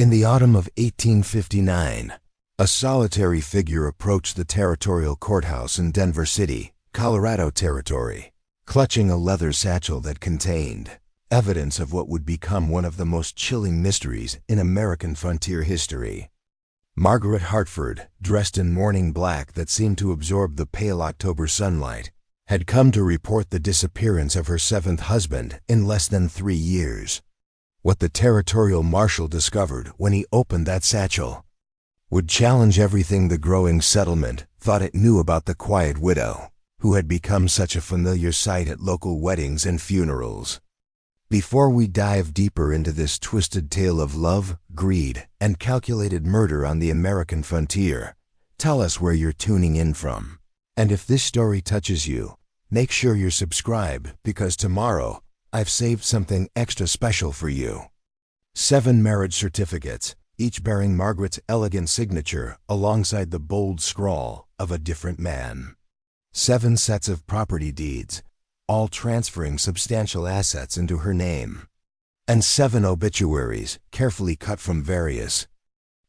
In the autumn of 1859, a solitary figure approached the territorial courthouse in Denver City, Colorado Territory, clutching a leather satchel that contained evidence of what would become one of the most chilling mysteries in American frontier history. Margaret Hartford, dressed in mourning black that seemed to absorb the pale October sunlight, had come to report the disappearance of her seventh husband in less than 3 years. What the territorial marshal discovered when he opened that satchel would challenge everything the growing settlement thought it knew about the quiet widow, who had become such a familiar sight at local weddings and funerals. Before we dive deeper into this twisted tale of love, greed, and calculated murder on the American frontier, tell us where you're tuning in from. And if this story touches you, make sure you're subscribed, because tomorrow I've saved something extra special for you. 7 marriage certificates, each bearing Margaret's elegant signature alongside the bold scrawl of a different man. 7 sets of property deeds, all transferring substantial assets into her name. And 7 obituaries, carefully cut from various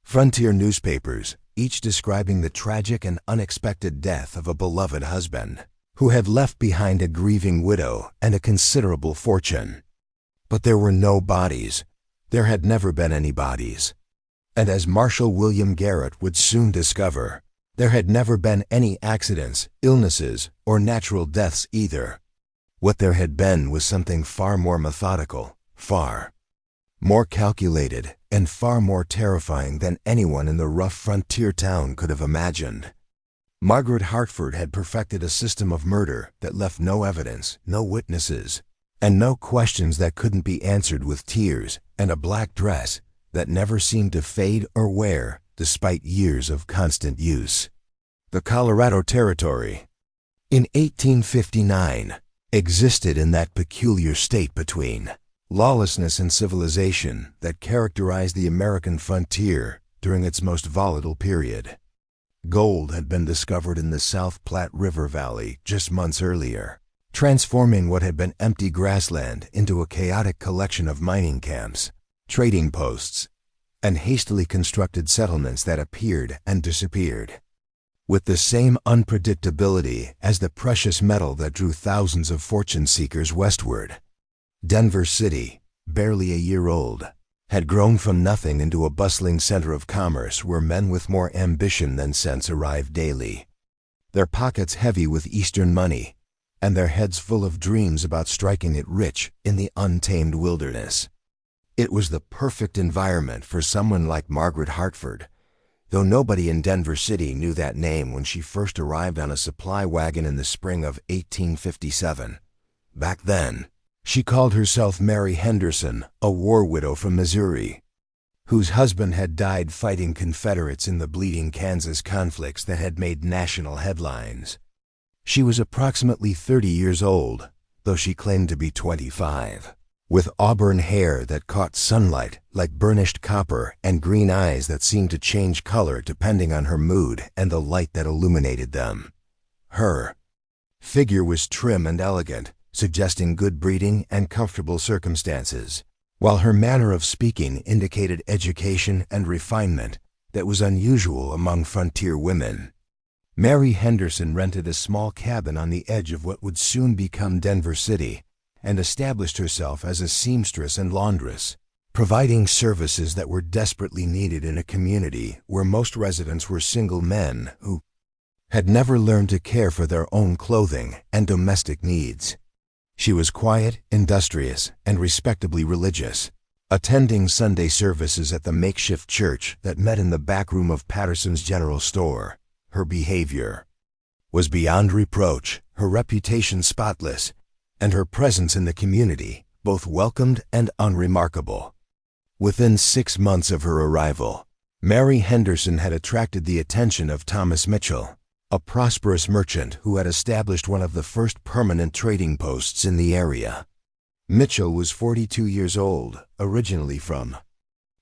frontier newspapers, each describing the tragic and unexpected death of a beloved husband, who had left behind a grieving widow and a considerable fortune. But there were no bodies. There had never been any bodies. And as Marshal William Garrett would soon discover, there had never been any accidents, illnesses, or natural deaths either. What there had been was something far more methodical, far more calculated, and far more terrifying than anyone in the rough frontier town could have imagined. Margaret Hartford had perfected a system of murder that left no evidence, no witnesses, and no questions that couldn't be answered with tears and a black dress that never seemed to fade or wear despite years of constant use. The Colorado Territory, in 1859, existed in that peculiar state between lawlessness and civilization that characterized the American frontier during its most volatile period. Gold had been discovered in the South Platte River Valley just months earlier, transforming what had been empty grassland into a chaotic collection of mining camps, trading posts, and hastily constructed settlements that appeared and disappeared with the same unpredictability as the precious metal that drew thousands of fortune seekers westward. Denver City, barely a year old, had grown from nothing into a bustling center of commerce where men with more ambition than sense arrived daily, their pockets heavy with Eastern money, and their heads full of dreams about striking it rich in the untamed wilderness. It was the perfect environment for someone like Margaret Hartford, though nobody in Denver City knew that name when she first arrived on a supply wagon in the spring of 1857. Back then, she called herself Mary Henderson, a war widow from Missouri, whose husband had died fighting Confederates in the bleeding Kansas conflicts that had made national headlines. She was approximately 30 years old, though she claimed to be 25, with auburn hair that caught sunlight like burnished copper and green eyes that seemed to change color depending on her mood and the light that illuminated them. Her figure was trim and elegant, suggesting good breeding and comfortable circumstances, while her manner of speaking indicated education and refinement that was unusual among frontier women. Mary Henderson rented a small cabin on the edge of what would soon become Denver City and established herself as a seamstress and laundress, providing services that were desperately needed in a community where most residents were single men who had never learned to care for their own clothing and domestic needs. She was quiet, industrious, and respectably religious, attending Sunday services at the makeshift church that met in the back room of Patterson's General Store. Her behavior was beyond reproach, her reputation spotless, and her presence in the community both welcomed and unremarkable. Within 6 months of her arrival, Mary Henderson had attracted the attention of Thomas Mitchell, a prosperous merchant who had established one of the first permanent trading posts in the area. Mitchell was 42 years old, originally from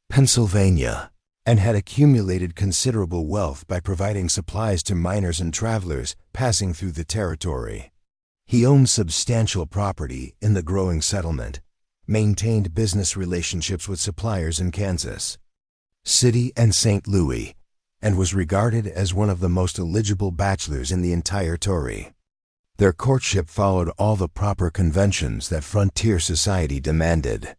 Pennsylvania, and had accumulated considerable wealth by providing supplies to miners and travelers passing through the territory. He owned substantial property in the growing settlement, maintained business relationships with suppliers in Kansas, City and St. Louis, and was regarded as one of the most eligible bachelors in the entire Tory. Their courtship followed all the proper conventions that frontier society demanded.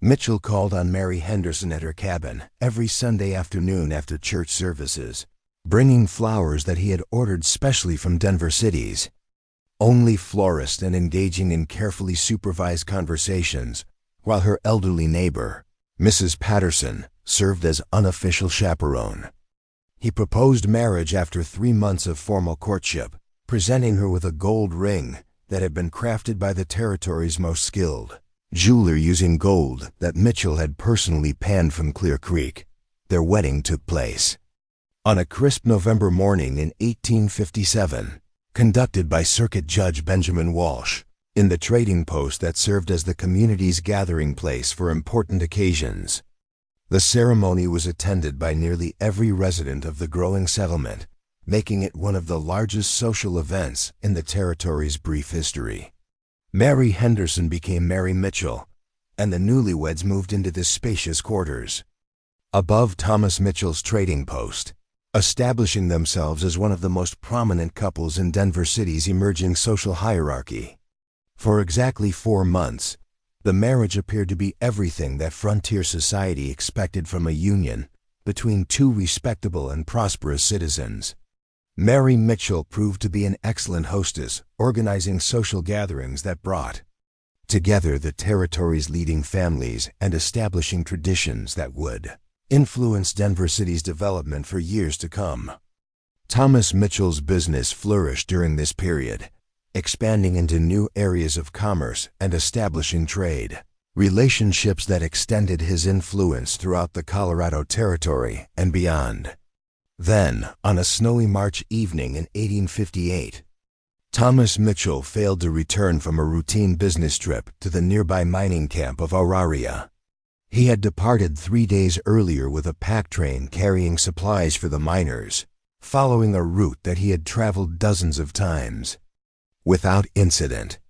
Mitchell called on Mary Henderson at her cabin every Sunday afternoon after church services, bringing flowers that he had ordered specially from Denver City's only florist and engaging in carefully supervised conversations, while her elderly neighbor, Mrs. Patterson, served as unofficial chaperone. He proposed marriage after 3 months of formal courtship, presenting her with a gold ring that had been crafted by the territory's most skilled jeweler using gold that Mitchell had personally panned from Clear Creek. Their wedding took place on a crisp November morning in 1857, conducted by Circuit Judge Benjamin Walsh, in the trading post that served as the community's gathering place for important occasions. The ceremony was attended by nearly every resident of the growing settlement, making it one of the largest social events in the territory's brief history. Mary Henderson became Mary Mitchell, and the newlyweds moved into the spacious quarters above Thomas Mitchell's trading post, establishing themselves as one of the most prominent couples in Denver City's emerging social hierarchy. For exactly 4 months, the marriage appeared to be everything that frontier society expected from a union between two respectable and prosperous citizens. Mary Mitchell proved to be an excellent hostess, organizing social gatherings that brought together the territory's leading families and establishing traditions that would influence Denver City's development for years to come. Thomas Mitchell's business flourished during this period, expanding into new areas of commerce and establishing trade relationships that extended his influence throughout the Colorado Territory and beyond. Then, on a snowy March evening in 1858, Thomas Mitchell failed to return from a routine business trip to the nearby mining camp of Auraria. He had departed 3 days earlier with a pack train carrying supplies for the miners, following a route that he had traveled dozens of times without incident.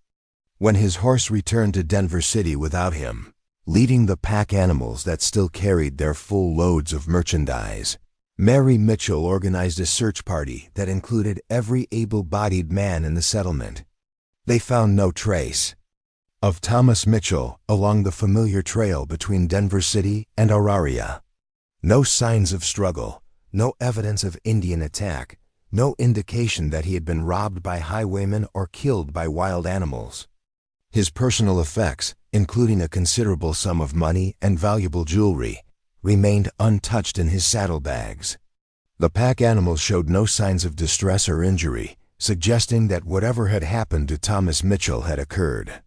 When his horse returned to Denver City without him, leading the pack animals that still carried their full loads of merchandise, Mary Mitchell organized a search party that included every able-bodied man in the settlement. They found no trace of Thomas Mitchell along the familiar trail between Denver City and Auraria. No signs of struggle, no evidence of Indian attack, no indication that he had been robbed by highwaymen or killed by wild animals. His personal effects, including a considerable sum of money and valuable jewelry, remained untouched in his saddlebags. The pack animals showed no signs of distress or injury, suggesting that whatever had happened to Thomas Mitchell had occurred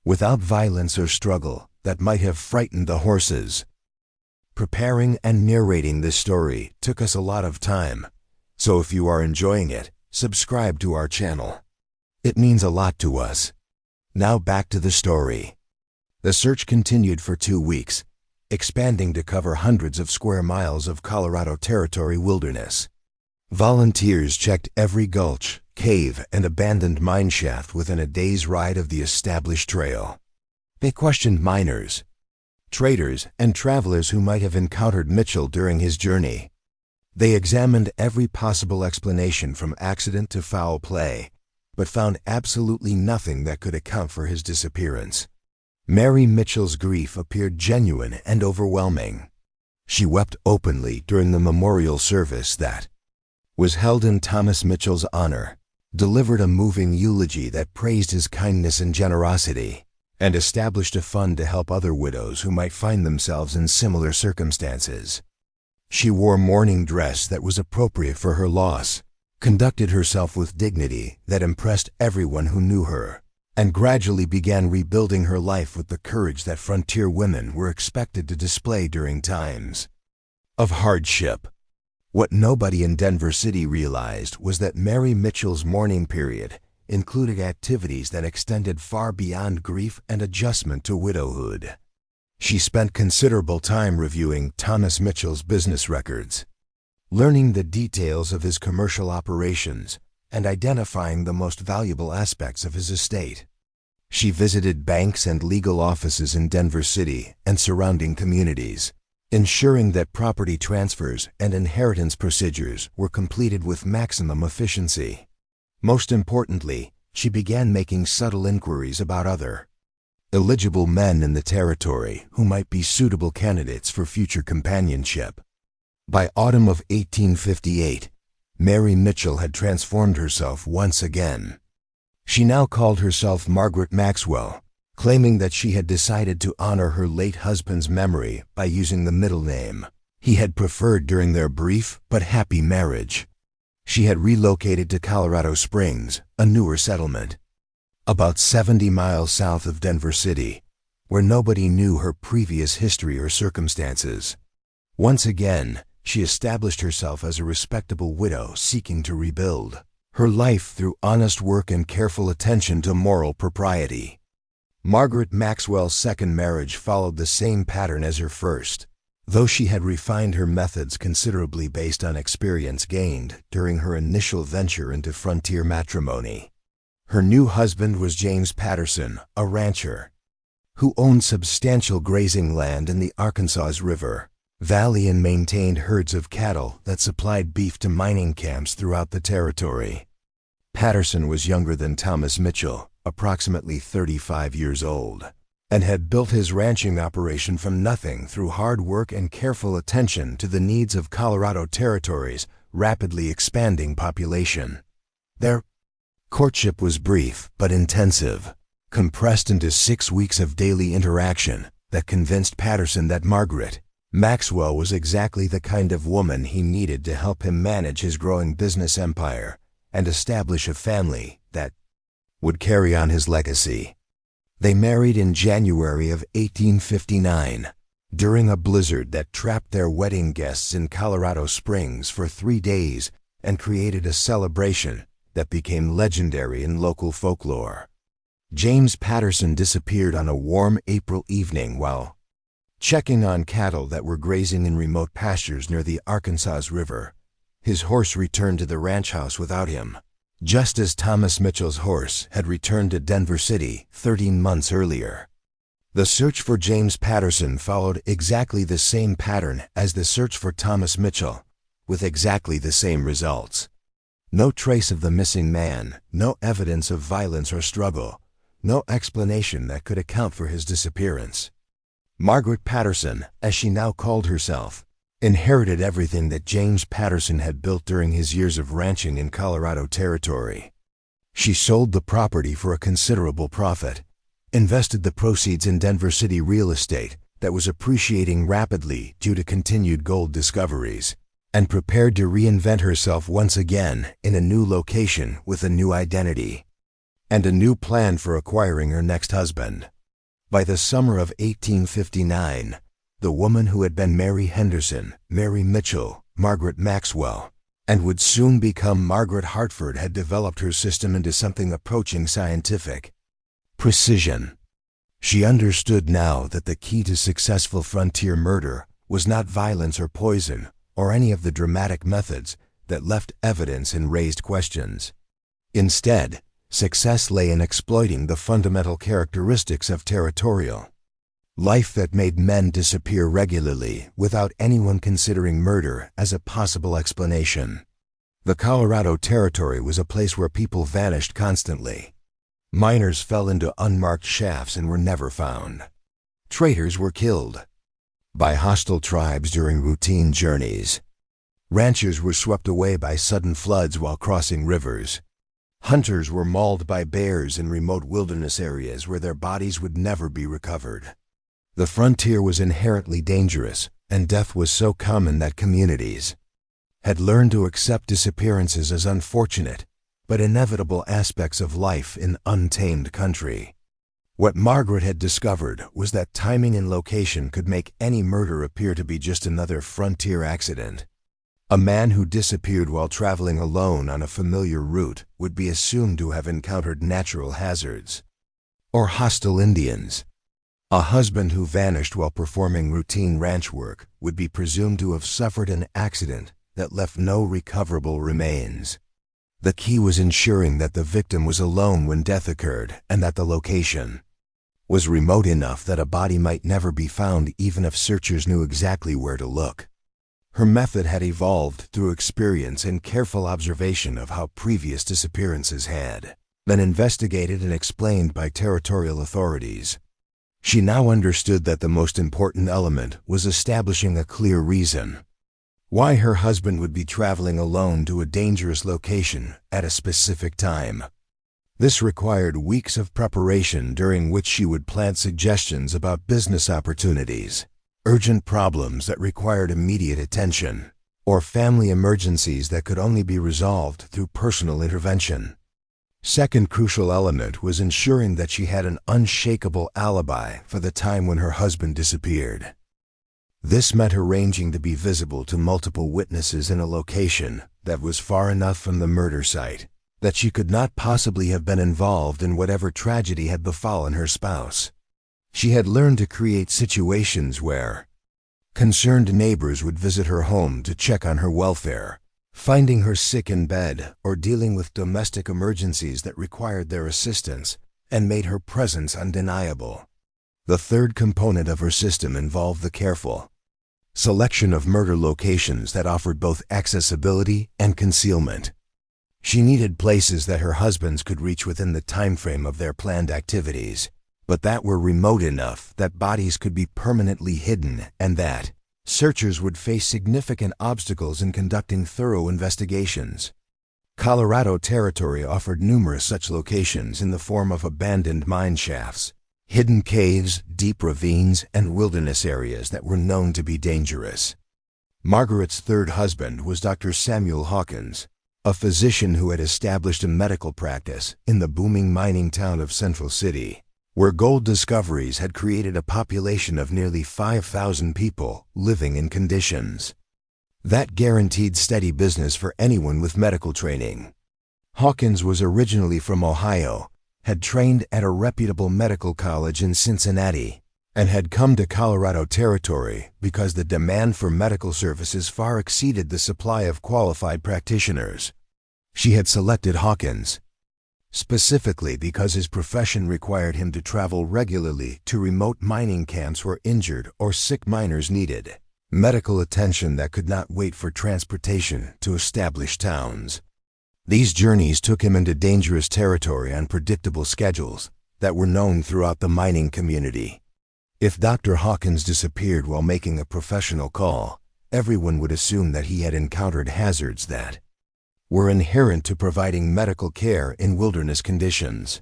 without violence or struggle that might have frightened the horses. Preparing and narrating this story took us a lot of time, so if you are enjoying it, subscribe to our channel. It means a lot to us. Now back to the story. The search continued for 2 weeks, expanding to cover hundreds of square miles of Colorado Territory wilderness. Volunteers checked every gulch, cave, and abandoned mine shaft within a day's ride of the established trail. They questioned miners, traders, and travelers who might have encountered Mitchell during his journey. They examined every possible explanation from accident to foul play, but found absolutely nothing that could account for his disappearance. Mary Mitchell's grief appeared genuine and overwhelming. She wept openly during the memorial service that was held in Thomas Mitchell's honor, delivered a moving eulogy that praised his kindness and generosity, and established a fund to help other widows who might find themselves in similar circumstances. She wore mourning dress that was appropriate for her loss, conducted herself with dignity that impressed everyone who knew her, and gradually began rebuilding her life with the courage that frontier women were expected to display during times of hardship. What nobody in Denver City realized was that Mary Mitchell's mourning period included activities that extended far beyond grief and adjustment to widowhood. She spent considerable time reviewing Thomas Mitchell's business records, learning the details of his commercial operations, and identifying the most valuable aspects of his estate. She visited banks and legal offices in Denver City and surrounding communities, ensuring that property transfers and inheritance procedures were completed with maximum efficiency. Most importantly, she began making subtle inquiries about other eligible men in the territory who might be suitable candidates for future companionship. By autumn of 1858, Mary Mitchell had transformed herself once again. She now called herself Margaret Maxwell, claiming that she had decided to honor her late husband's memory by using the middle name he had preferred during their brief but happy marriage. She had relocated to Colorado Springs, a newer settlement, about 70 miles south of Denver City, where nobody knew her previous history or circumstances. Once again, she established herself as a respectable widow seeking to rebuild her life through honest work and careful attention to moral propriety. Margaret Maxwell's second marriage followed the same pattern as her first, though she had refined her methods considerably based on experience gained during her initial venture into frontier matrimony. Her new husband was James Patterson, a rancher, who owned substantial grazing land in the Arkansas River Valley and maintained herds of cattle that supplied beef to mining camps throughout the territory. Patterson was younger than Thomas Mitchell, approximately 35 years old, and had built his ranching operation from nothing through hard work and careful attention to the needs of Colorado Territory's rapidly expanding population. Their courtship was brief but intensive, compressed into 6 weeks of daily interaction that convinced Patterson that Margaret Maxwell was exactly the kind of woman he needed to help him manage his growing business empire and establish a family that would carry on his legacy. They married in January of 1859, during a blizzard that trapped their wedding guests in Colorado Springs for 3 days and created a celebration that became legendary in local folklore. James Patterson disappeared on a warm April evening while checking on cattle that were grazing in remote pastures near the Arkansas River. His horse returned to the ranch house without him, just as Thomas Mitchell's horse had returned to Denver City 13 months earlier. The search for James Patterson followed exactly the same pattern as the search for Thomas Mitchell, with exactly the same results. No trace of the missing man, no evidence of violence or struggle, no explanation that could account for his disappearance. Margaret Patterson, as she now called herself, inherited everything that James Patterson had built during his years of ranching in Colorado Territory. She sold the property for a considerable profit, invested the proceeds in Denver City real estate that was appreciating rapidly due to continued gold discoveries, and prepared to reinvent herself once again in a new location with a new identity and a new plan for acquiring her next husband. By the summer of 1859, the woman who had been Mary Henderson, Mary Mitchell, Margaret Maxwell, and would soon become Margaret Hartford had developed her system into something approaching scientific precision. She understood now that the key to successful frontier murder was not violence or poison or any of the dramatic methods that left evidence and raised questions. Instead, success lay in exploiting the fundamental characteristics of territorial life that made men disappear regularly without anyone considering murder as a possible explanation. The Colorado Territory was a place where people vanished constantly. Miners fell into unmarked shafts and were never found. Traders were killed by hostile tribes during routine journeys. Ranchers were swept away by sudden floods while crossing rivers. Hunters were mauled by bears in remote wilderness areas where their bodies would never be recovered. The frontier was inherently dangerous, and death was so common that communities had learned to accept disappearances as unfortunate but inevitable aspects of life in untamed country. What Margaret had discovered was that timing and location could make any murder appear to be just another frontier accident. A man who disappeared while traveling alone on a familiar route would be assumed to have encountered natural hazards or hostile Indians. A husband who vanished while performing routine ranch work would be presumed to have suffered an accident that left no recoverable remains. The key was ensuring that the victim was alone when death occurred and that the location was remote enough that a body might never be found even if searchers knew exactly where to look. Her method had evolved through experience and careful observation of how previous disappearances had been investigated and explained by territorial authorities. She now understood that the most important element was establishing a clear reason why her husband would be traveling alone to a dangerous location at a specific time. This required weeks of preparation during which she would plant suggestions about business opportunities, urgent problems that required immediate attention, or family emergencies that could only be resolved through personal intervention. Second crucial element was ensuring that she had an unshakable alibi for the time when her husband disappeared. This meant arranging to be visible to multiple witnesses in a location that was far enough from the murder site that she could not possibly have been involved in whatever tragedy had befallen her spouse. She had learned to create situations where concerned neighbors would visit her home to check on her welfare, finding her sick in bed or dealing with domestic emergencies that required their assistance and made her presence undeniable. The third component of her system involved the careful selection of murder locations that offered both accessibility and concealment. She needed places that her husbands could reach within the time frame of their planned activities, but that were remote enough that bodies could be permanently hidden and that searchers would face significant obstacles in conducting thorough investigations. Colorado Territory offered numerous such locations in the form of abandoned mine shafts, hidden caves, deep ravines, and wilderness areas that were known to be dangerous. Margaret's third husband was Dr. Samuel Hawkins, a physician who had established a medical practice in the booming mining town of Central City, where gold discoveries had created a population of nearly 5,000 people living in conditions that guaranteed steady business for anyone with medical training. Hawkins was originally from Ohio, had trained at a reputable medical college in Cincinnati, and had come to Colorado Territory because the demand for medical services far exceeded the supply of qualified practitioners. She had selected Hawkins specifically because his profession required him to travel regularly to remote mining camps where injured or sick miners needed medical attention that could not wait for transportation to established towns. These journeys took him into dangerous territory on predictable schedules that were known throughout the mining community. If Dr. Hawkins disappeared while making a professional call, everyone would assume that he had encountered hazards that were inherent to providing medical care in wilderness conditions.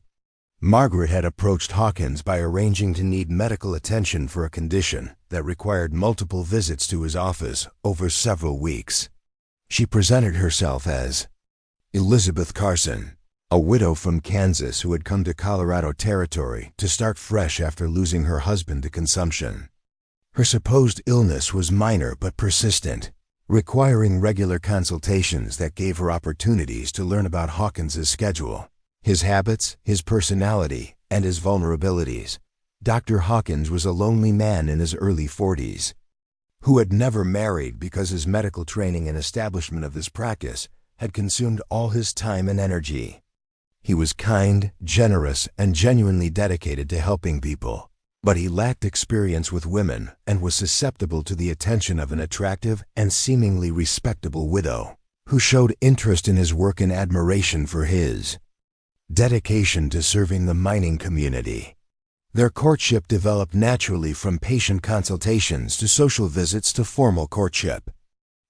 Margaret had approached Hawkins by arranging to need medical attention for a condition that required multiple visits to his office over several weeks. She presented herself as Elizabeth Carson, a widow from Kansas who had come to Colorado Territory to start fresh after losing her husband to consumption. Her supposed illness was minor but persistent, requiring regular consultations that gave her opportunities to learn about Hawkins's schedule, his habits, his personality, and his vulnerabilities. Dr. Hawkins was a lonely man in his early 40s, who had never married because his medical training and establishment of this practice had consumed all his time and energy. He was kind, generous, and genuinely dedicated to helping people, but he lacked experience with women and was susceptible to the attention of an attractive and seemingly respectable widow, who showed interest in his work and admiration for his dedication to serving the mining community. Their courtship developed naturally from patient consultations to social visits to formal courtship.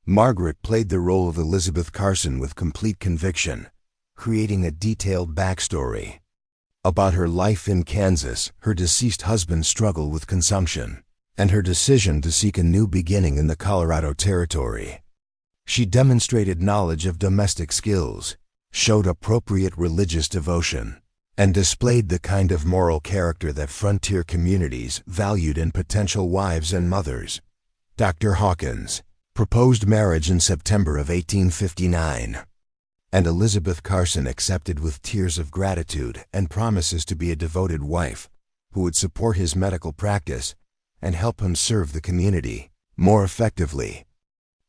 Margaret played the role of Elizabeth Carson with complete conviction, creating a detailed backstory about her life in Kansas, her deceased husband's struggle with consumption, and her decision to seek a new beginning in the Colorado Territory. She demonstrated knowledge of domestic skills, showed appropriate religious devotion, and displayed the kind of moral character that frontier communities valued in potential wives and mothers. Dr. Hawkins proposed marriage in September of 1859, and Elizabeth Carson accepted with tears of gratitude and promises to be a devoted wife who would support his medical practice and help him serve the community more effectively.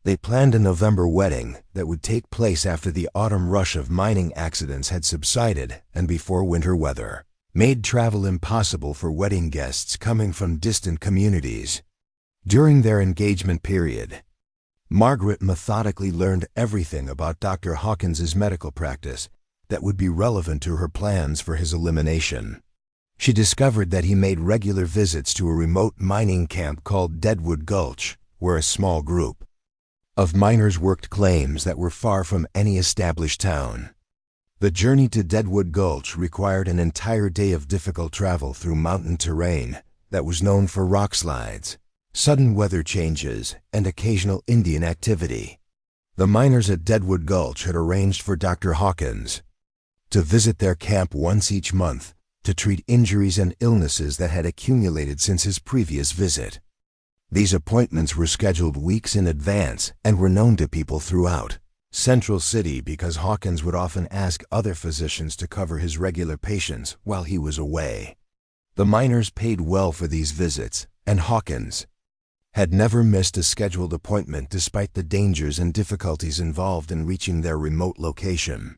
They planned a November wedding that would take place after the autumn rush of mining accidents had subsided and before winter weather made travel impossible for wedding guests coming from distant communities. During their engagement period, Margaret methodically learned everything about Dr. Hawkins's medical practice that would be relevant to her plans for his elimination. She discovered that he made regular visits to a remote mining camp called Deadwood Gulch, where a small group of miners worked claims that were far from any established town. The journey to Deadwood Gulch required an entire day of difficult travel through mountain terrain that was known for rock slides, sudden weather changes, and occasional Indian activity. The miners at Deadwood Gulch had arranged for Dr. Hawkins to visit their camp once each month to treat injuries and illnesses that had accumulated since his previous visit. These appointments were scheduled weeks in advance and were known to people throughout Central City because Hawkins would often ask other physicians to cover his regular patients while he was away. The miners paid well for these visits, and Hawkins had never missed a scheduled appointment despite the dangers and difficulties involved in reaching their remote location.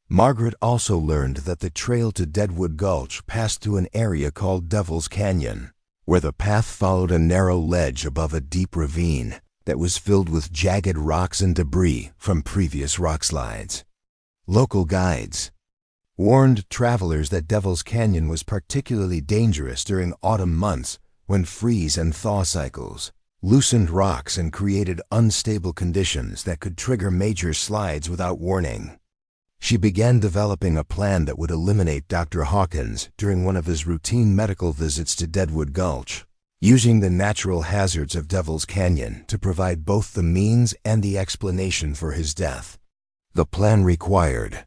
Margaret also learned that the trail to Deadwood Gulch passed through an area called Devil's Canyon, where the path followed a narrow ledge above a deep ravine that was filled with jagged rocks and debris from previous rock slides. Local guides warned travelers that Devil's Canyon was particularly dangerous during autumn months when freeze and thaw cycles loosened rocks and created unstable conditions that could trigger major slides without warning. She began developing a plan that would eliminate Dr. Hawkins during one of his routine medical visits to Deadwood Gulch, using the natural hazards of Devil's Canyon to provide both the means and the explanation for his death. The plan required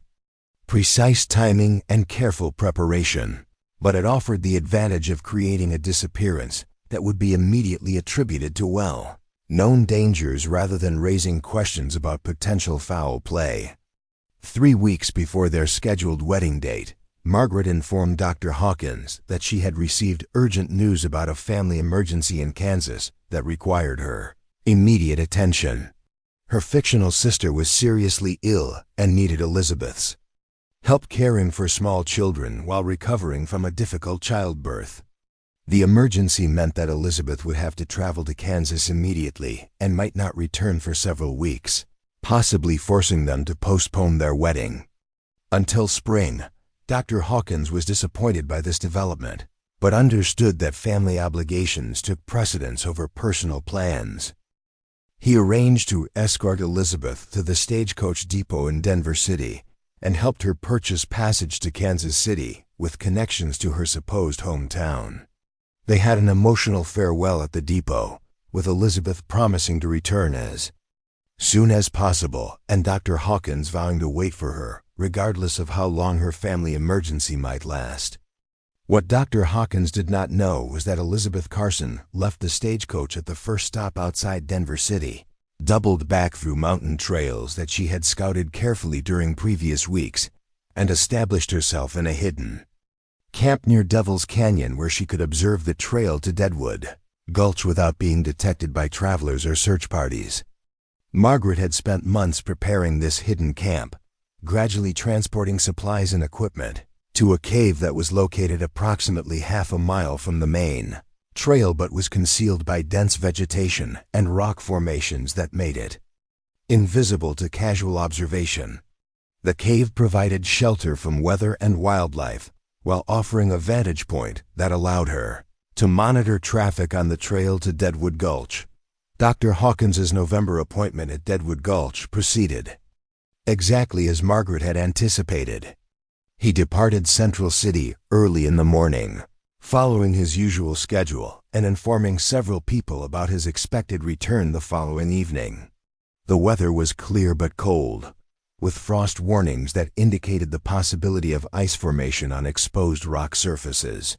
precise timing and careful preparation, but it offered the advantage of creating a disappearance that would be immediately attributed to well-known dangers rather than raising questions about potential foul play. 3 weeks before their scheduled wedding date, Margaret informed Dr. Hawkins that she had received urgent news about a family emergency in Kansas that required her immediate attention. Her fictional sister was seriously ill and needed Elizabeth's help caring for small children while recovering from a difficult childbirth. The emergency meant that Elizabeth would have to travel to Kansas immediately and might not return for several weeks, possibly forcing them to postpone their wedding until spring. Dr. Hawkins was disappointed by this development, but understood that family obligations took precedence over personal plans. He arranged to escort Elizabeth to the stagecoach depot in Denver City and helped her purchase passage to Kansas City with connections to her supposed hometown. They had an emotional farewell at the depot, with Elizabeth promising to return as soon as possible and Dr. Hawkins vowing to wait for her, regardless of how long her family emergency might last. What Dr. Hawkins did not know was that Elizabeth Carson left the stagecoach at the first stop outside Denver City, doubled back through mountain trails that she had scouted carefully during previous weeks, and established herself in a hidden camp near Devil's Canyon where she could observe the trail to Deadwood Gulch without being detected by travelers or search parties. Margaret had spent months preparing this hidden camp, gradually transporting supplies and equipment to a cave that was located approximately half a mile from the main trail but was concealed by dense vegetation and rock formations that made it invisible to casual observation. The cave provided shelter from weather and wildlife while offering a vantage point that allowed her to monitor traffic on the trail to Deadwood Gulch. Dr. Hawkins's November appointment at Deadwood Gulch proceeded exactly as Margaret had anticipated. He departed Central City early in the morning, following his usual schedule and informing several people about his expected return the following evening. The weather was clear but cold, with frost warnings that indicated the possibility of ice formation on exposed rock surfaces.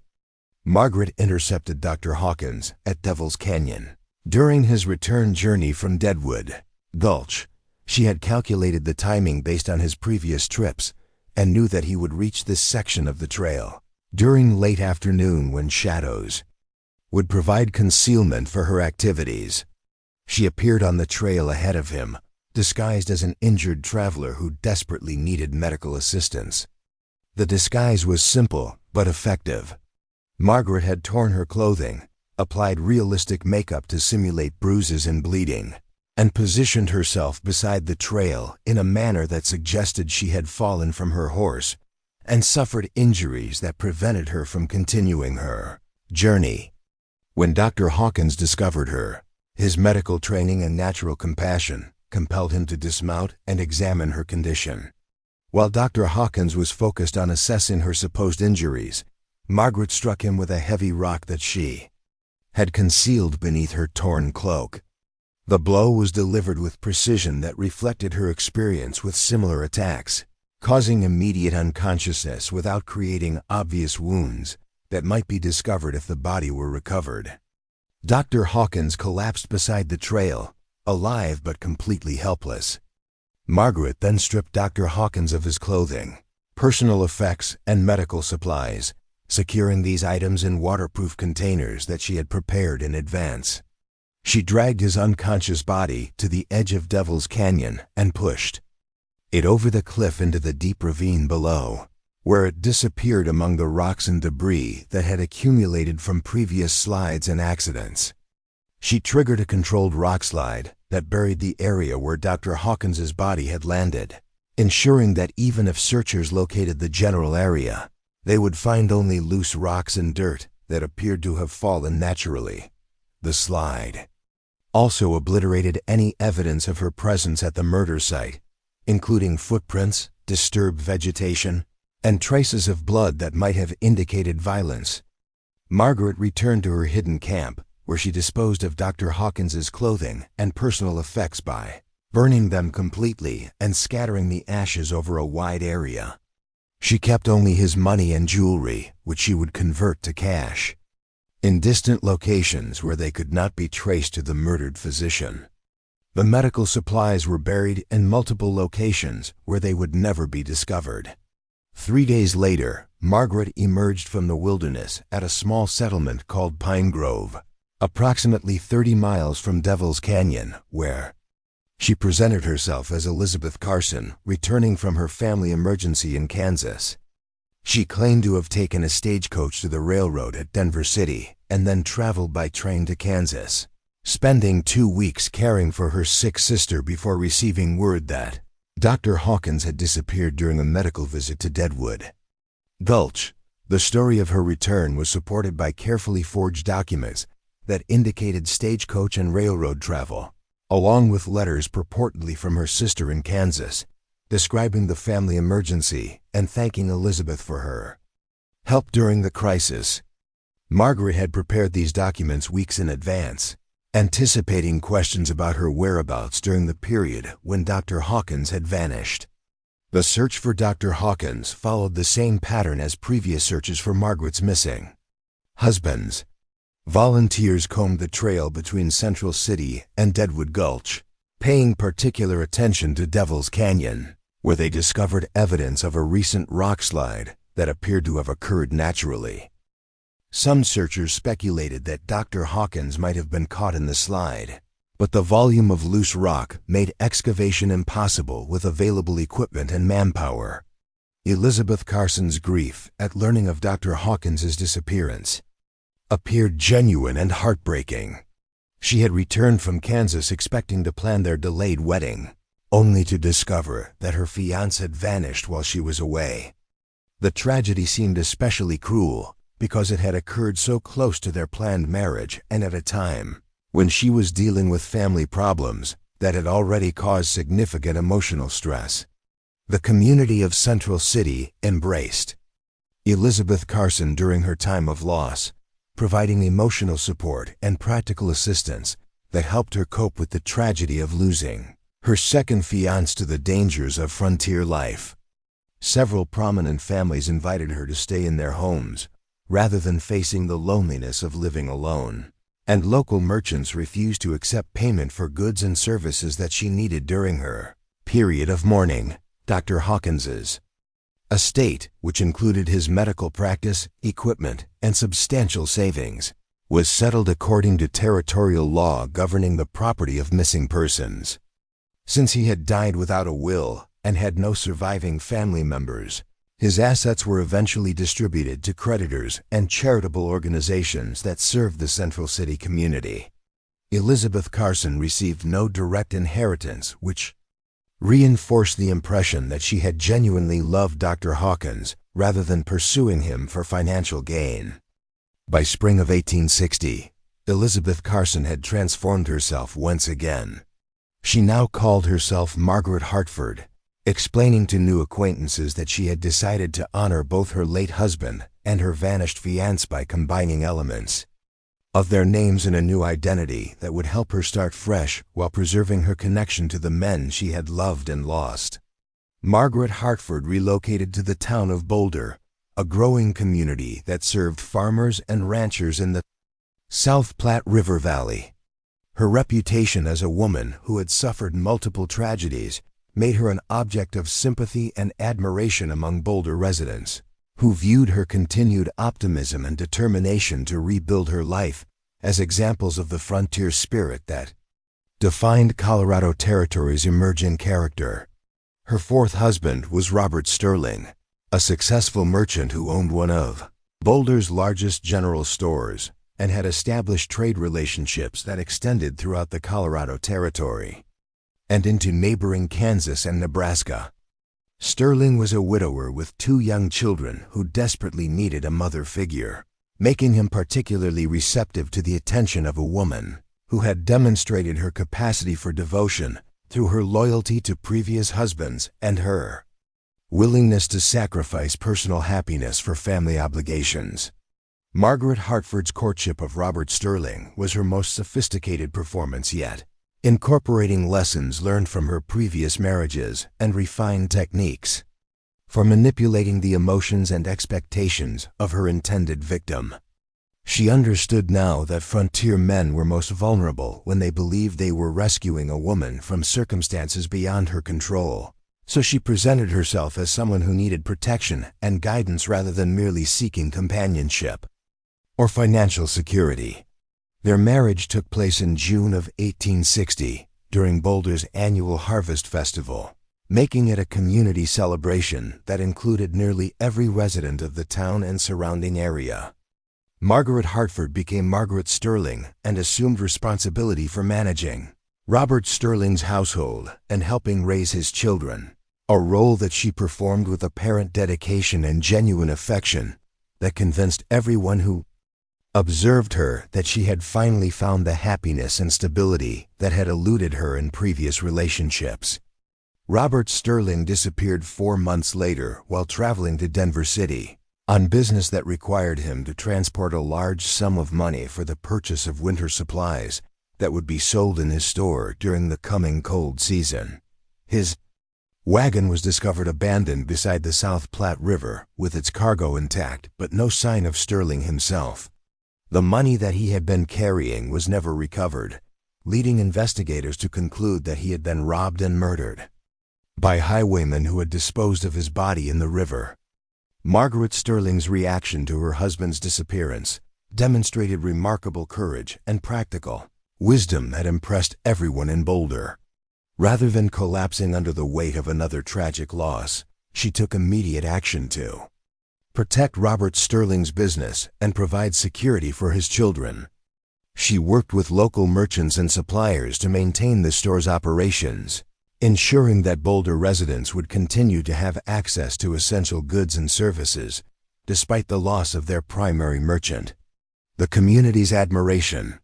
Margaret intercepted Dr. Hawkins at Devil's Canyon. During his return journey from Deadwood Gulch, she had calculated the timing based on his previous trips and knew that he would reach this section of the trail during late afternoon when shadows would provide concealment for her activities. She appeared on the trail ahead of him, disguised as an injured traveler who desperately needed medical assistance. The disguise was simple but effective. Margaret had torn her clothing, applied realistic makeup to simulate bruises and bleeding, and positioned herself beside the trail in a manner that suggested she had fallen from her horse and suffered injuries that prevented her from continuing her journey. When Dr. Hawkins discovered her, his medical training and natural compassion compelled him to dismount and examine her condition. While Dr. Hawkins was focused on assessing her supposed injuries, Margaret struck him with a heavy rock that she had concealed beneath her torn cloak. The blow was delivered with precision that reflected her experience with similar attacks, causing immediate unconsciousness without creating obvious wounds that might be discovered if the body were recovered. Dr. Hawkins collapsed beside the trail, alive but completely helpless. Margaret then stripped Dr. Hawkins of his clothing, personal effects, and medical supplies, securing these items in waterproof containers that she had prepared in advance. She dragged his unconscious body to the edge of Devil's Canyon and pushed it over the cliff into the deep ravine below, where it disappeared among the rocks and debris that had accumulated from previous slides and accidents. She triggered a controlled rock slide that buried the area where Dr. Hawkins's body had landed, ensuring that even if searchers located the general area, they would find only loose rocks and dirt that appeared to have fallen naturally. The slide also obliterated any evidence of her presence at the murder site, including footprints, disturbed vegetation, and traces of blood that might have indicated violence. Margaret returned to her hidden camp, where she disposed of Dr. Hawkins's clothing and personal effects by burning them completely and scattering the ashes over a wide area. She kept only his money and jewelry, which she would convert to cash, in distant locations where they could not be traced to the murdered physician. The medical supplies were buried in multiple locations where they would never be discovered. 3 days later, Margaret emerged from the wilderness at a small settlement called Pine Grove, approximately 30 miles from Devil's Canyon, where she presented herself as Elizabeth Carson, returning from her family emergency in Kansas. She claimed to have taken a stagecoach to the railroad at Denver City and then traveled by train to Kansas, spending 2 weeks caring for her sick sister before receiving word that Dr. Hawkins had disappeared during a medical visit to Deadwood Gulch. The story of her return was supported by carefully forged documents that indicated stagecoach and railroad travel, along with letters purportedly from her sister in Kansas, describing the family emergency and thanking Elizabeth for her help during the crisis. Margaret had prepared these documents weeks in advance, anticipating questions about her whereabouts during the period when Dr. Hawkins had vanished. The search for Dr. Hawkins followed the same pattern as previous searches for Margaret's missing husbands. Volunteers combed the trail between Central City and Deadwood Gulch, paying particular attention to Devil's Canyon, where they discovered evidence of a recent rock slide that appeared to have occurred naturally. Some searchers speculated that Dr. Hawkins might have been caught in the slide, but the volume of loose rock made excavation impossible with available equipment and manpower. Elizabeth Carson's grief at learning of Dr. Hawkins's disappearance appeared genuine and heartbreaking. She had returned from Kansas expecting to plan their delayed wedding, only to discover that her fiancé had vanished while she was away. The tragedy seemed especially cruel because it had occurred so close to their planned marriage and at a time when she was dealing with family problems that had already caused significant emotional stress. The community of Central City embraced Elizabeth Carson during her time of loss, providing emotional support and practical assistance that helped her cope with the tragedy of losing her second fiancé to the dangers of frontier life. Several prominent families invited her to stay in their homes rather than facing the loneliness of living alone, and local merchants refused to accept payment for goods and services that she needed during her period of mourning. Dr. Hawkins's estate, which included his medical practice, equipment, and substantial savings, was settled according to territorial law governing the property of missing persons. Since he had died without a will and had no surviving family members, His assets were eventually distributed to creditors and charitable organizations that served the Central City community. Elizabeth Carson received no direct inheritance, which reinforced the impression that she had genuinely loved Dr. Hawkins rather than pursuing him for financial gain. By spring of 1860, Elizabeth Carson had transformed herself once again. She now called herself Margaret Hartford, explaining to new acquaintances that she had decided to honor both her late husband and her vanished fiancé by combining elements of their names in a new identity that would help her start fresh while preserving her connection to the men she had loved and lost. Margaret Hartford relocated to the town of Boulder, a growing community that served farmers and ranchers in the South Platte River Valley. Her reputation as a woman who had suffered multiple tragedies made her an object of sympathy and admiration among Boulder residents, who viewed her continued optimism and determination to rebuild her life as examples of the frontier spirit that defined Colorado Territory's emerging character. Her fourth husband was Robert Sterling, a successful merchant who owned one of Boulder's largest general stores and had established trade relationships that extended throughout the Colorado Territory and into neighboring Kansas and Nebraska. Sterling was a widower with 2 young children who desperately needed a mother figure, making him particularly receptive to the attention of a woman who had demonstrated her capacity for devotion through her loyalty to previous husbands and her willingness to sacrifice personal happiness for family obligations. Margaret Hartford's courtship of Robert Sterling was her most sophisticated performance yet, incorporating lessons learned from her previous marriages and refined techniques for manipulating the emotions and expectations of her intended victim. She understood now that frontier men were most vulnerable when they believed they were rescuing a woman from circumstances beyond her control, so she presented herself as someone who needed protection and guidance rather than merely seeking companionship or financial security. Their marriage took place in June of 1860 during Boulder's annual Harvest Festival, making it a community celebration that included nearly every resident of the town and surrounding area. Margaret Hartford became Margaret Sterling and assumed responsibility for managing Robert Sterling's household and helping raise his children, a role that she performed with apparent dedication and genuine affection that convinced everyone who observed her that she had finally found the happiness and stability that had eluded her in previous relationships. Robert Sterling disappeared 4 months later while traveling to Denver City on business that required him to transport a large sum of money for the purchase of winter supplies that would be sold in his store during the coming cold season. His wagon was discovered abandoned beside the South Platte River with its cargo intact, but no sign of Sterling himself. The money that he had been carrying was never recovered, leading investigators to conclude that he had been robbed and murdered by highwaymen who had disposed of his body in the river. Margaret Sterling's reaction to her husband's disappearance demonstrated remarkable courage and practical wisdom that impressed everyone in Boulder. Rather than collapsing under the weight of another tragic loss, she took immediate action to protect Robert Sterling's business and provide security for his children. She worked with local merchants and suppliers to maintain the store's operations, ensuring that Boulder residents would continue to have access to essential goods and services, despite the loss of their primary merchant. The community's admiration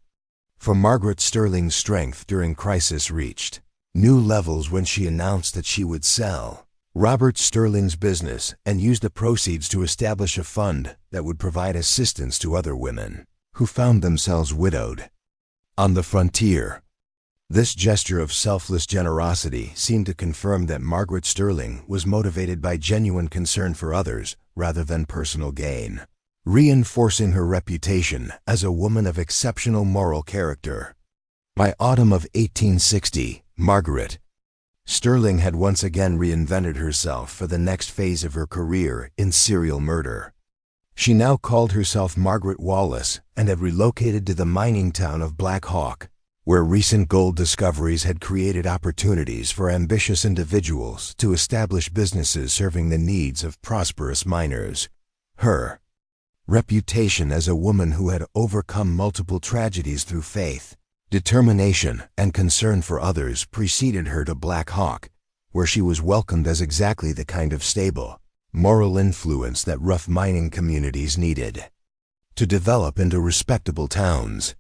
for Margaret Sterling's strength during crisis reached new levels when she announced that she would sell Robert Sterling's business and use the proceeds to establish a fund that would provide assistance to other women who found themselves widowed on the frontier. This gesture of selfless generosity seemed to confirm that Margaret Sterling was motivated by genuine concern for others rather than personal gain, reinforcing her reputation as a woman of exceptional moral character. By autumn of 1860, Margaret Sterling had once again reinvented herself for the next phase of her career in serial murder. She now called herself Margaret Wallace and had relocated to the mining town of Black Hawk, where recent gold discoveries had created opportunities for ambitious individuals to establish businesses serving the needs of prosperous miners. Her reputation as a woman who had overcome multiple tragedies through faith, determination, and concern for others preceded her to Black Hawk, where she was welcomed as exactly the kind of stable, moral influence that rough mining communities needed to develop into respectable towns.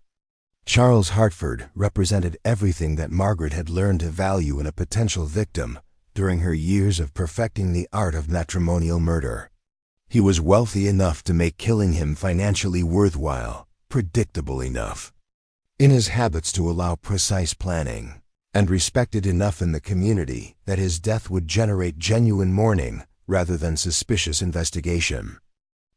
Charles Hartford represented everything that Margaret had learned to value in a potential victim during her years of perfecting the art of matrimonial murder. He was wealthy enough to make killing him financially worthwhile, predictable enough in his habits to allow precise planning, and respected enough in the community that his death would generate genuine mourning rather than suspicious investigation.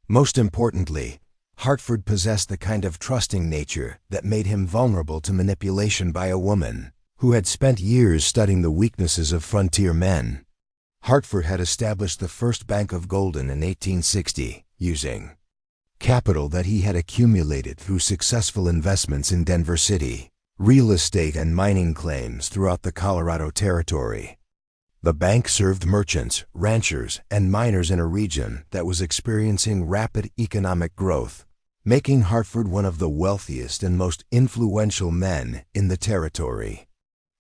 Most importantly, Hartford possessed the kind of trusting nature that made him vulnerable to manipulation by a woman who had spent years studying the weaknesses of frontier men. Hartford had established the first bank of Golden in 1860, using capital that he had accumulated through successful investments in Denver City, real estate and mining claims throughout the Colorado Territory. The bank served merchants, ranchers, and miners in a region that was experiencing rapid economic growth, making Hartford one of the wealthiest and most influential men in the territory.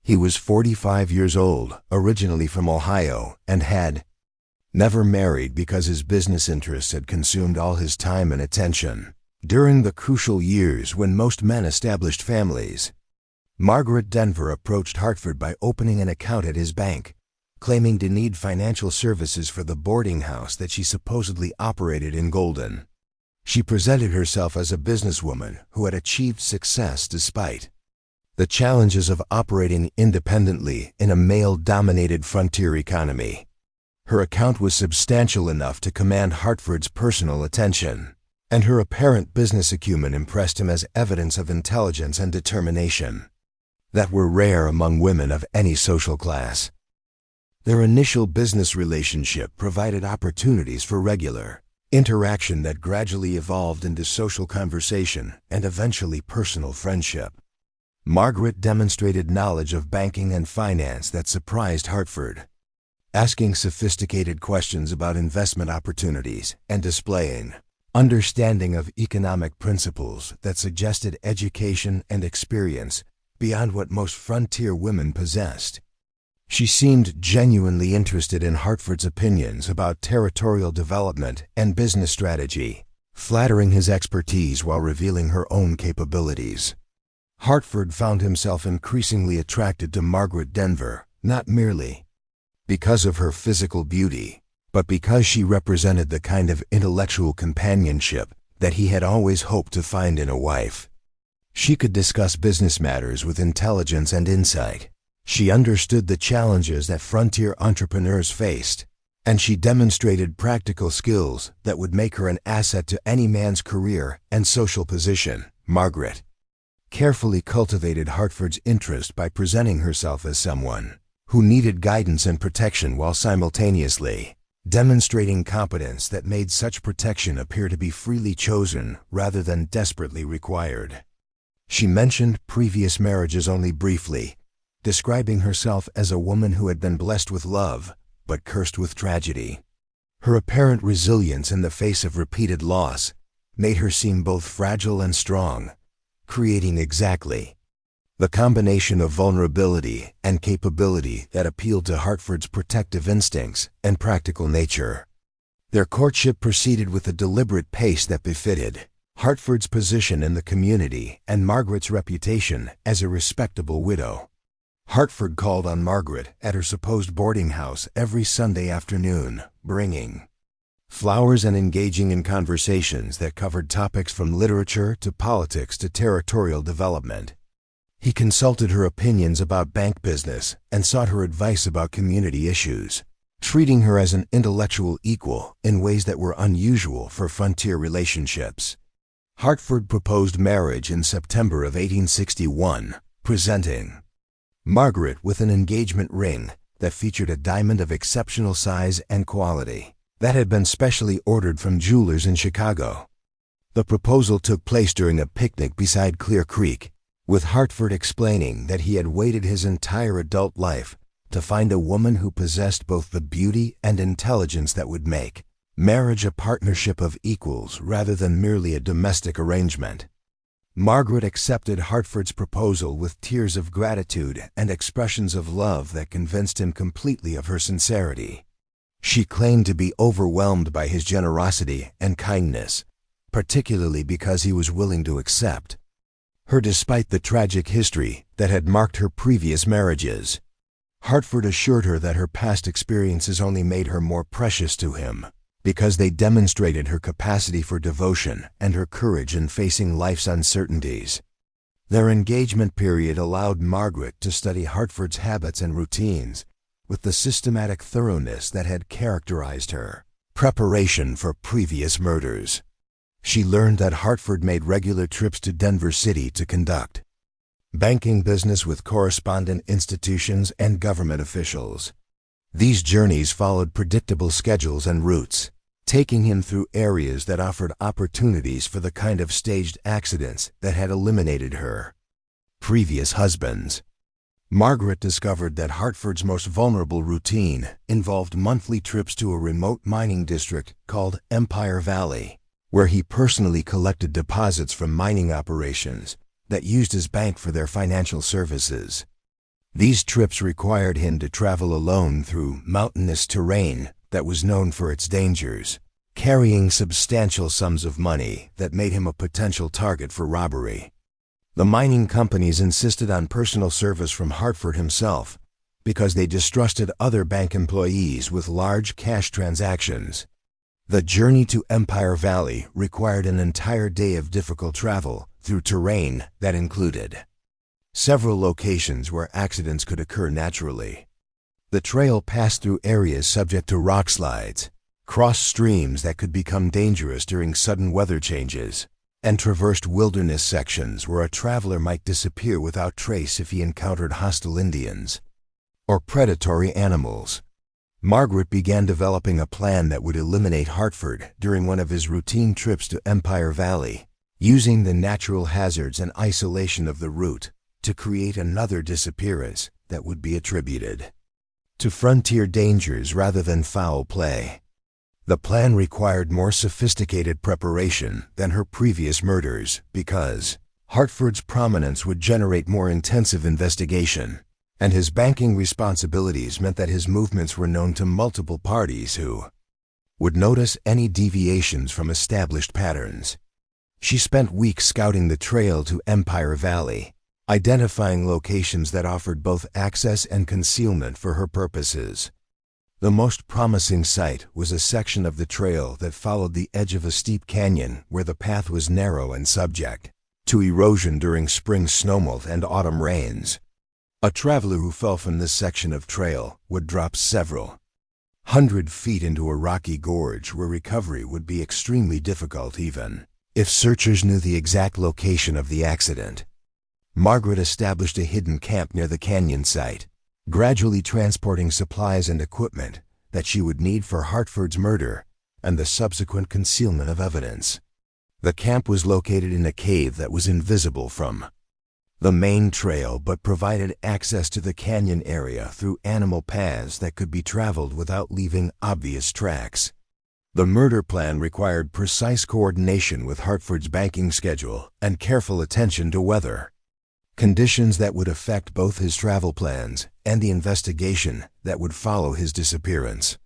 He was 45 years old, originally from Ohio, and had never married because his business interests had consumed all his time and attention. During the crucial years when most men established families, Margaret Denver approached Hartford by opening an account at his bank, claiming to need financial services for the boarding house that she supposedly operated in Golden. She presented herself as a businesswoman who had achieved success despite the challenges of operating independently in a male-dominated frontier economy. Her account was substantial enough to command Hartford's personal attention, and her apparent business acumen impressed him as evidence of intelligence and determination that were rare among women of any social class. Their initial business relationship provided opportunities for regular interaction that gradually evolved into social conversation and eventually personal friendship. Margaret demonstrated knowledge of banking and finance that surprised Hartford, asking sophisticated questions about investment opportunities and displaying understanding of economic principles that suggested education and experience beyond what most frontier women possessed. She seemed genuinely interested in Hartford's opinions about territorial development and business strategy, flattering his expertise while revealing her own capabilities. Hartford found himself increasingly attracted to Margaret Denver, not merely because of her physical beauty, but because she represented the kind of intellectual companionship that he had always hoped to find in a wife. She could discuss business matters with intelligence and insight. She understood the challenges that frontier entrepreneurs faced, and she demonstrated practical skills that would make her an asset to any man's career and social position. Margaret carefully cultivated Hartford's interest by presenting herself as someone who needed guidance and protection while simultaneously demonstrating competence that made such protection appear to be freely chosen rather than desperately required. She mentioned previous marriages only briefly, describing herself as a woman who had been blessed with love, but cursed with tragedy. Her apparent resilience in the face of repeated loss made her seem both fragile and strong, creating exactly the combination of vulnerability and capability that appealed to Hartford's protective instincts and practical nature. Their courtship proceeded with a deliberate pace that befitted Hartford's position in the community and Margaret's reputation as a respectable widow. Hartford called on Margaret at her supposed boarding house every Sunday afternoon, bringing flowers and engaging in conversations that covered topics from literature to politics to territorial development. He consulted her opinions about bank business and sought her advice about community issues, treating her as an intellectual equal in ways that were unusual for frontier relationships. Hartford proposed marriage in September of 1861, presenting Margaret with an engagement ring that featured a diamond of exceptional size and quality that had been specially ordered from jewelers in Chicago. The proposal took place during a picnic beside Clear Creek, with Hartford explaining that he had waited his entire adult life to find a woman who possessed both the beauty and intelligence that would make marriage a partnership of equals rather than merely a domestic arrangement. Margaret accepted Hartford's proposal with tears of gratitude and expressions of love that convinced him completely of her sincerity. She claimed to be overwhelmed by his generosity and kindness, particularly because he was willing to accept her despite the tragic history that had marked her previous marriages. Hartford assured her that her past experiences only made her more precious to him, because they demonstrated her capacity for devotion and her courage in facing life's uncertainties. Their engagement period allowed Margaret to study Hartford's habits and routines with the systematic thoroughness that had characterized her preparation for previous murders. She learned that Hartford made regular trips to Denver City to conduct banking business with correspondent institutions and government officials. These journeys followed predictable schedules and routes, taking him through areas that offered opportunities for the kind of staged accidents that had eliminated her previous husbands. Margaret discovered that Hartford's most vulnerable routine involved monthly trips to a remote mining district called Empire Valley, where he personally collected deposits from mining operations that used his bank for their financial services. These trips required him to travel alone through mountainous terrain that was known for its dangers, carrying substantial sums of money that made him a potential target for robbery. The mining companies insisted on personal service from Hartford himself because they distrusted other bank employees with large cash transactions. The journey to Empire Valley required an entire day of difficult travel through terrain that included several locations where accidents could occur naturally. The trail passed through areas subject to rock slides, crossed streams that could become dangerous during sudden weather changes, and traversed wilderness sections where a traveler might disappear without trace if he encountered hostile Indians or predatory animals. Margaret began developing a plan that would eliminate Hartford during one of his routine trips to Empire Valley, using the natural hazards and isolation of the route to create another disappearance that would be attributed to frontier dangers rather than foul play. The plan required more sophisticated preparation than her previous murders because Hartford's prominence would generate more intensive investigation, and his banking responsibilities meant that his movements were known to multiple parties who would notice any deviations from established patterns. She spent weeks scouting the trail to Empire Valley, identifying locations that offered both access and concealment for her purposes. The most promising site was a section of the trail that followed the edge of a steep canyon where the path was narrow and subject to erosion during spring snowmelt and autumn rains. A traveler who fell from this section of trail would drop several hundred feet into a rocky gorge where recovery would be extremely difficult even if searchers knew the exact location of the accident. Margaret established a hidden camp near the canyon site, gradually transporting supplies and equipment that she would need for Hartford's murder and the subsequent concealment of evidence. The camp was located in a cave that was invisible from the main trail but provided access to the canyon area through animal paths that could be traveled without leaving obvious tracks. The murder plan required precise coordination with Hartford's banking schedule and careful attention to weather conditions that would affect both his travel plans and the investigation that would follow his disappearance.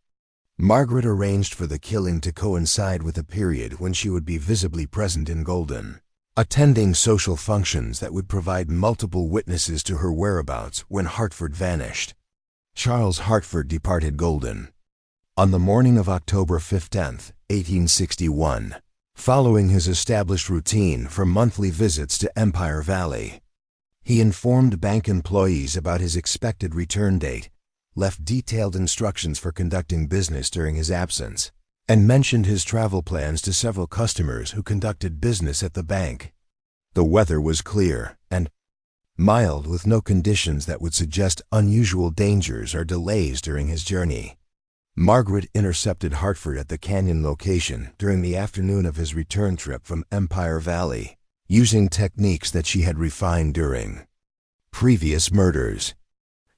Margaret arranged for the killing to coincide with a period when she would be visibly present in Golden, attending social functions that would provide multiple witnesses to her whereabouts when Hartford vanished. Charles Hartford departed Golden on the morning of October 15, 1861, following his established routine for monthly visits to Empire Valley. He informed bank employees about his expected return date, left detailed instructions for conducting business during his absence, and mentioned his travel plans to several customers who conducted business at the bank. The weather was clear and mild, with no conditions that would suggest unusual dangers or delays during his journey. Margaret intercepted Hartford at the canyon location during the afternoon of his return trip from Empire Valley, using techniques that she had refined during previous murders.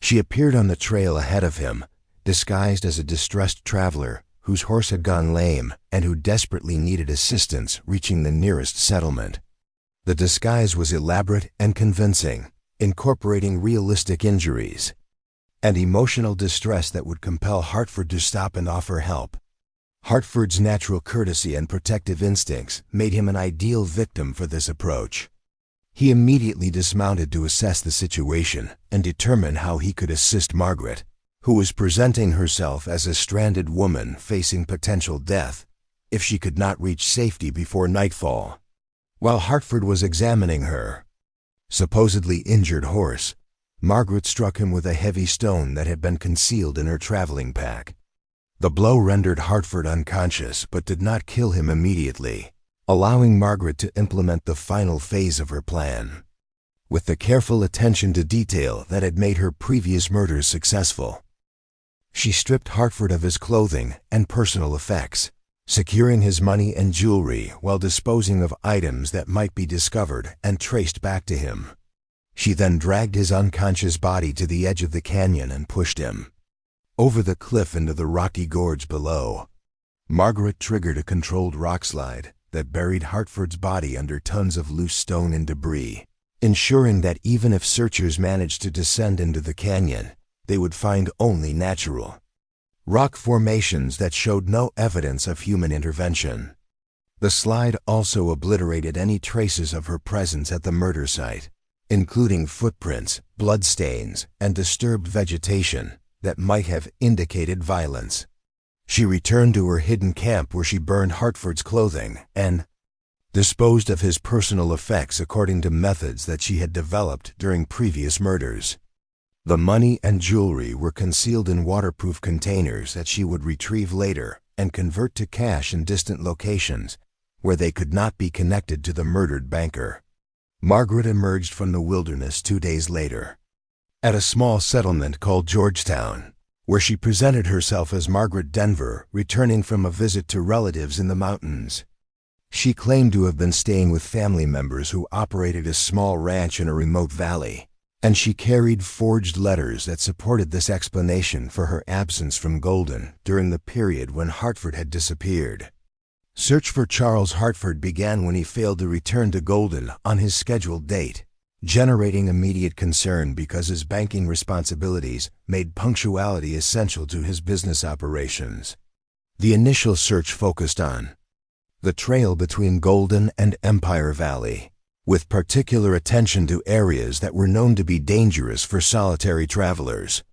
She appeared on the trail ahead of him, disguised as a distressed traveler whose horse had gone lame and who desperately needed assistance reaching the nearest settlement. The disguise was elaborate and convincing, incorporating realistic injuries and emotional distress that would compel Hartford to stop and offer help. Hartford's natural courtesy and protective instincts made him an ideal victim for this approach. He immediately dismounted to assess the situation and determine how he could assist Margaret, who was presenting herself as a stranded woman facing potential death if she could not reach safety before nightfall. While Hartford was examining her supposedly injured horse, Margaret struck him with a heavy stone that had been concealed in her traveling pack. The blow rendered Hartford unconscious but did not kill him immediately, allowing Margaret to implement the final phase of her plan. With the careful attention to detail that had made her previous murders successful, she stripped Hartford of his clothing and personal effects, securing his money and jewelry while disposing of items that might be discovered and traced back to him. She then dragged his unconscious body to the edge of the canyon and pushed him over the cliff into the rocky gorge below. Margaret triggered a controlled rock slide that buried Hartford's body under tons of loose stone and debris, ensuring that even if searchers managed to descend into the canyon, they would find only natural rock formations that showed no evidence of human intervention. The slide also obliterated any traces of her presence at the murder site, including footprints, bloodstains, and disturbed vegetation that might have indicated violence. She returned to her hidden camp where she burned Hartford's clothing and disposed of his personal effects according to methods that she had developed during previous murders. The money and jewelry were concealed in waterproof containers that she would retrieve later and convert to cash in distant locations where they could not be connected to the murdered banker. Margaret emerged from the wilderness 2 days later at a small settlement called Georgetown, where she presented herself as Margaret Denver, returning from a visit to relatives in the mountains. She claimed to have been staying with family members who operated a small ranch in a remote valley, and she carried forged letters that supported this explanation for her absence from Golden during the period when Hartford had disappeared. Search for Charles Hartford began when he failed to return to Golden on his scheduled date, generating immediate concern because his banking responsibilities made punctuality essential to his business operations. The initial search focused on the trail between Golden and Empire Valley, with particular attention to areas that were known to be dangerous for solitary travelers.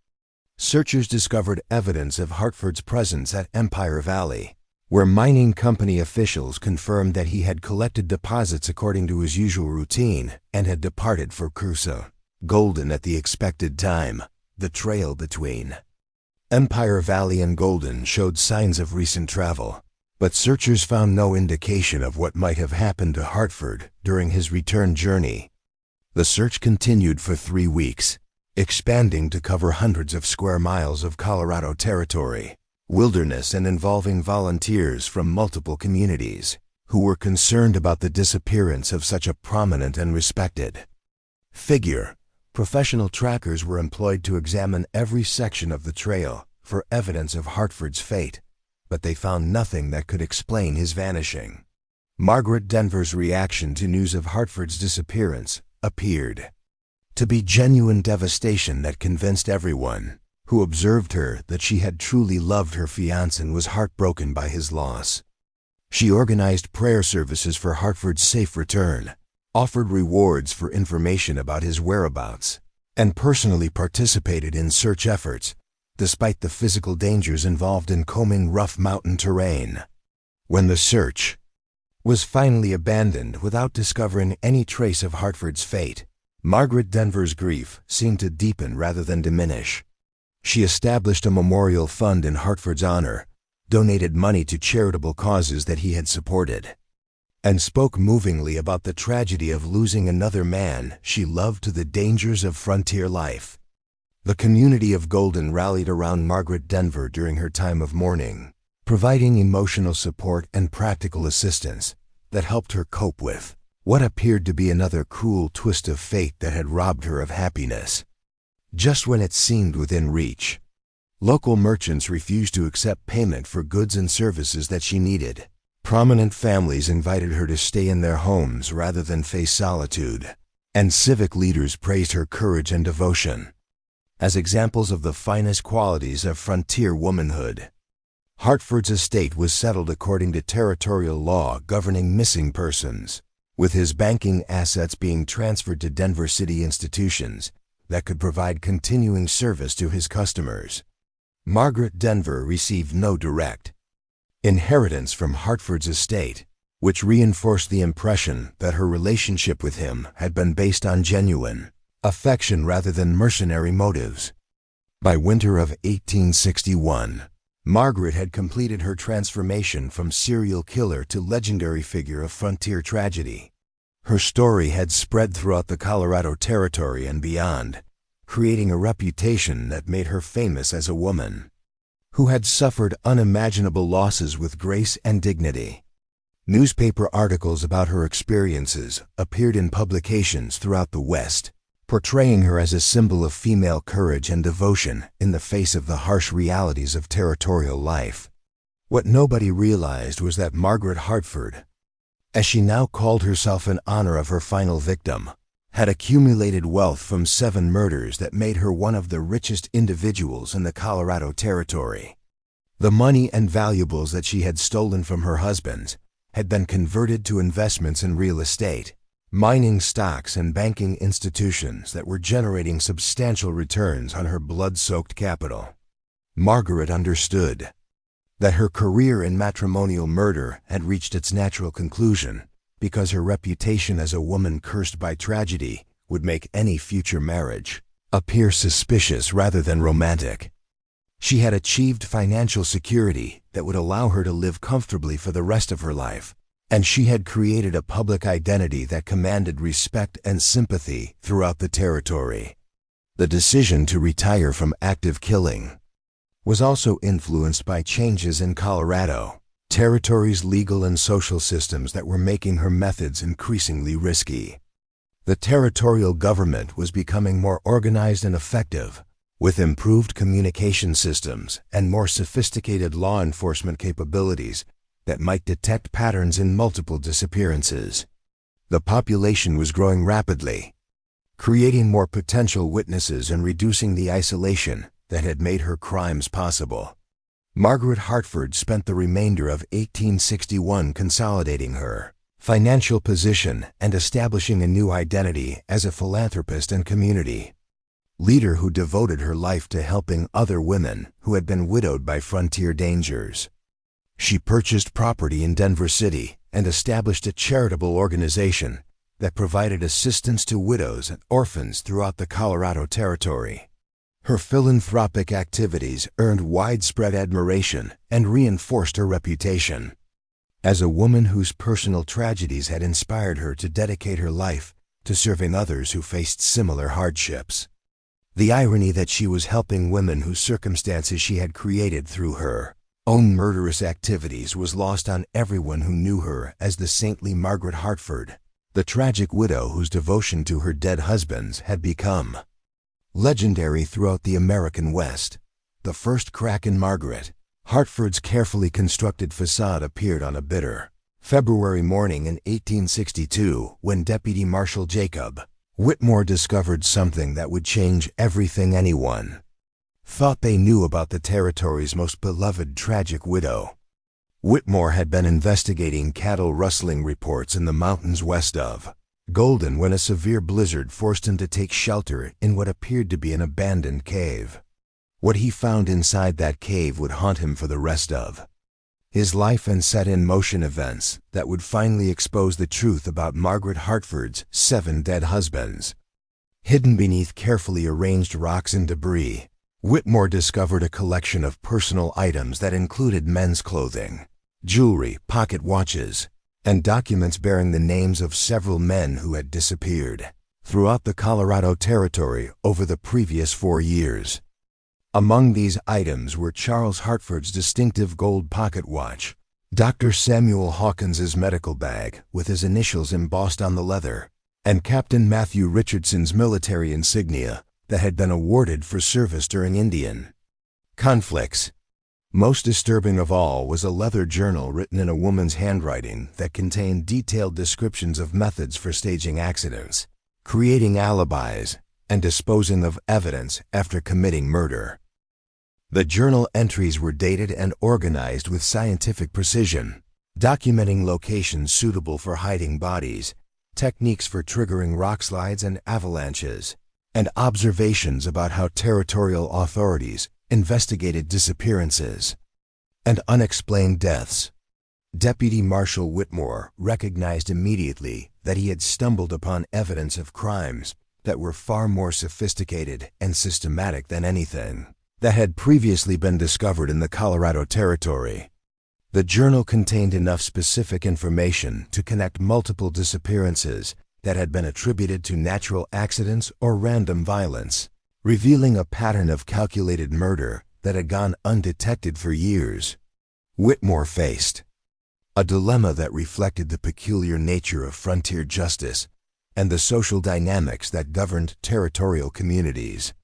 Searchers discovered evidence of Hartford's presence at Empire Valley, where mining company officials confirmed that he had collected deposits according to his usual routine and had departed for Crusoe, Golden at the expected time. The trail between Empire Valley and Golden showed signs of recent travel, but searchers found no indication of what might have happened to Hartford during his return journey. The search continued for 3 weeks, expanding to cover hundreds of square miles of Colorado territory, wilderness, and involving volunteers from multiple communities who were concerned about the disappearance of such a prominent and respected figure. Professional trackers were employed to examine every section of the trail for evidence of Hartford's fate, but they found nothing that could explain his vanishing. Margaret Denver's reaction to news of Hartford's disappearance appeared to be genuine devastation that convinced everyone who observed her that she had truly loved her fiancé and was heartbroken by his loss. She organized prayer services for Hartford's safe return, offered rewards for information about his whereabouts, and personally participated in search efforts, despite the physical dangers involved in combing rough mountain terrain. When the search was finally abandoned without discovering any trace of Hartford's fate, Margaret Denver's grief seemed to deepen rather than diminish. She established a memorial fund in Hartford's honor, donated money to charitable causes that he had supported, and spoke movingly about the tragedy of losing another man she loved to the dangers of frontier life. The community of Golden rallied around Margaret Denver during her time of mourning, providing emotional support and practical assistance that helped her cope with What appeared to be another cruel twist of fate that had robbed her of happiness. Just when it seemed within reach, local merchants refused to accept payment for goods and services that she needed. Prominent families invited her to stay in their homes rather than face solitude, and civic leaders praised her courage and devotion as examples of the finest qualities of frontier womanhood. Hartford's estate was settled according to territorial law governing missing persons, with his banking assets being transferred to Denver City institutions that could provide continuing service to his customers. Margaret Denver received no direct inheritance from Hartford's estate, which reinforced the impression that her relationship with him had been based on genuine affection rather than mercenary motives. By winter of 1861, Margaret had completed her transformation from serial killer to legendary figure of frontier tragedy. Her story had spread throughout the Colorado Territory and beyond, creating a reputation that made her famous as a woman who had suffered unimaginable losses with grace and dignity. Newspaper articles about her experiences appeared in publications throughout the West, portraying her as a symbol of female courage and devotion in the face of the harsh realities of territorial life. What nobody realized was that Margaret Hartford, as she now called herself in honor of her final victim, had accumulated wealth from 7 murders that made her one of the richest individuals in the Colorado Territory. The money and valuables that she had stolen from her husband had been converted to investments in real estate, mining stocks, and banking institutions that were generating substantial returns on her blood-soaked capital. Margaret understood that her career in matrimonial murder had reached its natural conclusion because her reputation as a woman cursed by tragedy would make any future marriage appear suspicious rather than romantic. She had achieved financial security that would allow her to live comfortably for the rest of her life, and she had created a public identity that commanded respect and sympathy throughout the territory. The decision to retire from active killing was also influenced by changes in Colorado Territory's legal and social systems that were making her methods increasingly risky. The territorial government was becoming more organized and effective, with improved communication systems and more sophisticated law enforcement capabilities that might detect patterns in multiple disappearances. The population was growing rapidly, creating more potential witnesses and reducing the isolation that had made her crimes possible. Margaret Hartford spent the remainder of 1861 consolidating her financial position and establishing a new identity as a philanthropist and community leader who devoted her life to helping other women who had been widowed by frontier dangers. She purchased property in Denver City and established a charitable organization that provided assistance to widows and orphans throughout the Colorado Territory. Her philanthropic activities earned widespread admiration and reinforced her reputation as a woman whose personal tragedies had inspired her to dedicate her life to serving others who faced similar hardships. The irony that she was helping women whose circumstances she had created through her own murderous activities was lost on everyone who knew her as the saintly Margaret Hartford, the tragic widow whose devotion to her dead husbands had become legendary throughout the American West. The first crack in Margaret Hartford's carefully constructed facade appeared on a bitter February morning in 1862 when Deputy Marshal Jacob Whitmore discovered something that would change everything anyone thought they knew about the territory's most beloved tragic widow. Whitmore had been investigating cattle rustling reports in the mountains west of Golden when a severe blizzard forced him to take shelter in what appeared to be an abandoned cave. What he found inside that cave would haunt him for the rest of his life and set in motion events that would finally expose the truth about Margaret Hartford's 7 dead husbands. Hidden beneath carefully arranged rocks and debris, Whitmore discovered a collection of personal items that included men's clothing, jewelry, pocket watches, and documents bearing the names of several men who had disappeared throughout the Colorado Territory over the previous 4 years. Among these items were Charles Hartford's distinctive gold pocket watch, Dr. Samuel Hawkins's medical bag with his initials embossed on the leather, and Captain Matthew Richardson's military insignia that had been awarded for service during Indian conflicts. Most disturbing of all was a leather journal written in a woman's handwriting that contained detailed descriptions of methods for staging accidents, creating alibis, and disposing of evidence after committing murder. The journal entries were dated and organized with scientific precision, documenting locations suitable for hiding bodies, techniques for triggering rockslides and avalanches, and observations about how territorial authorities investigated disappearances and unexplained deaths. Deputy Marshal Whitmore recognized immediately that he had stumbled upon evidence of crimes that were far more sophisticated and systematic than anything that had previously been discovered in the Colorado Territory. The journal contained enough specific information to connect multiple disappearances that had been attributed to natural accidents or random violence, revealing a pattern of calculated murder that had gone undetected for years. Whitmore faced a dilemma that reflected the peculiar nature of frontier justice and the social dynamics that governed territorial communities.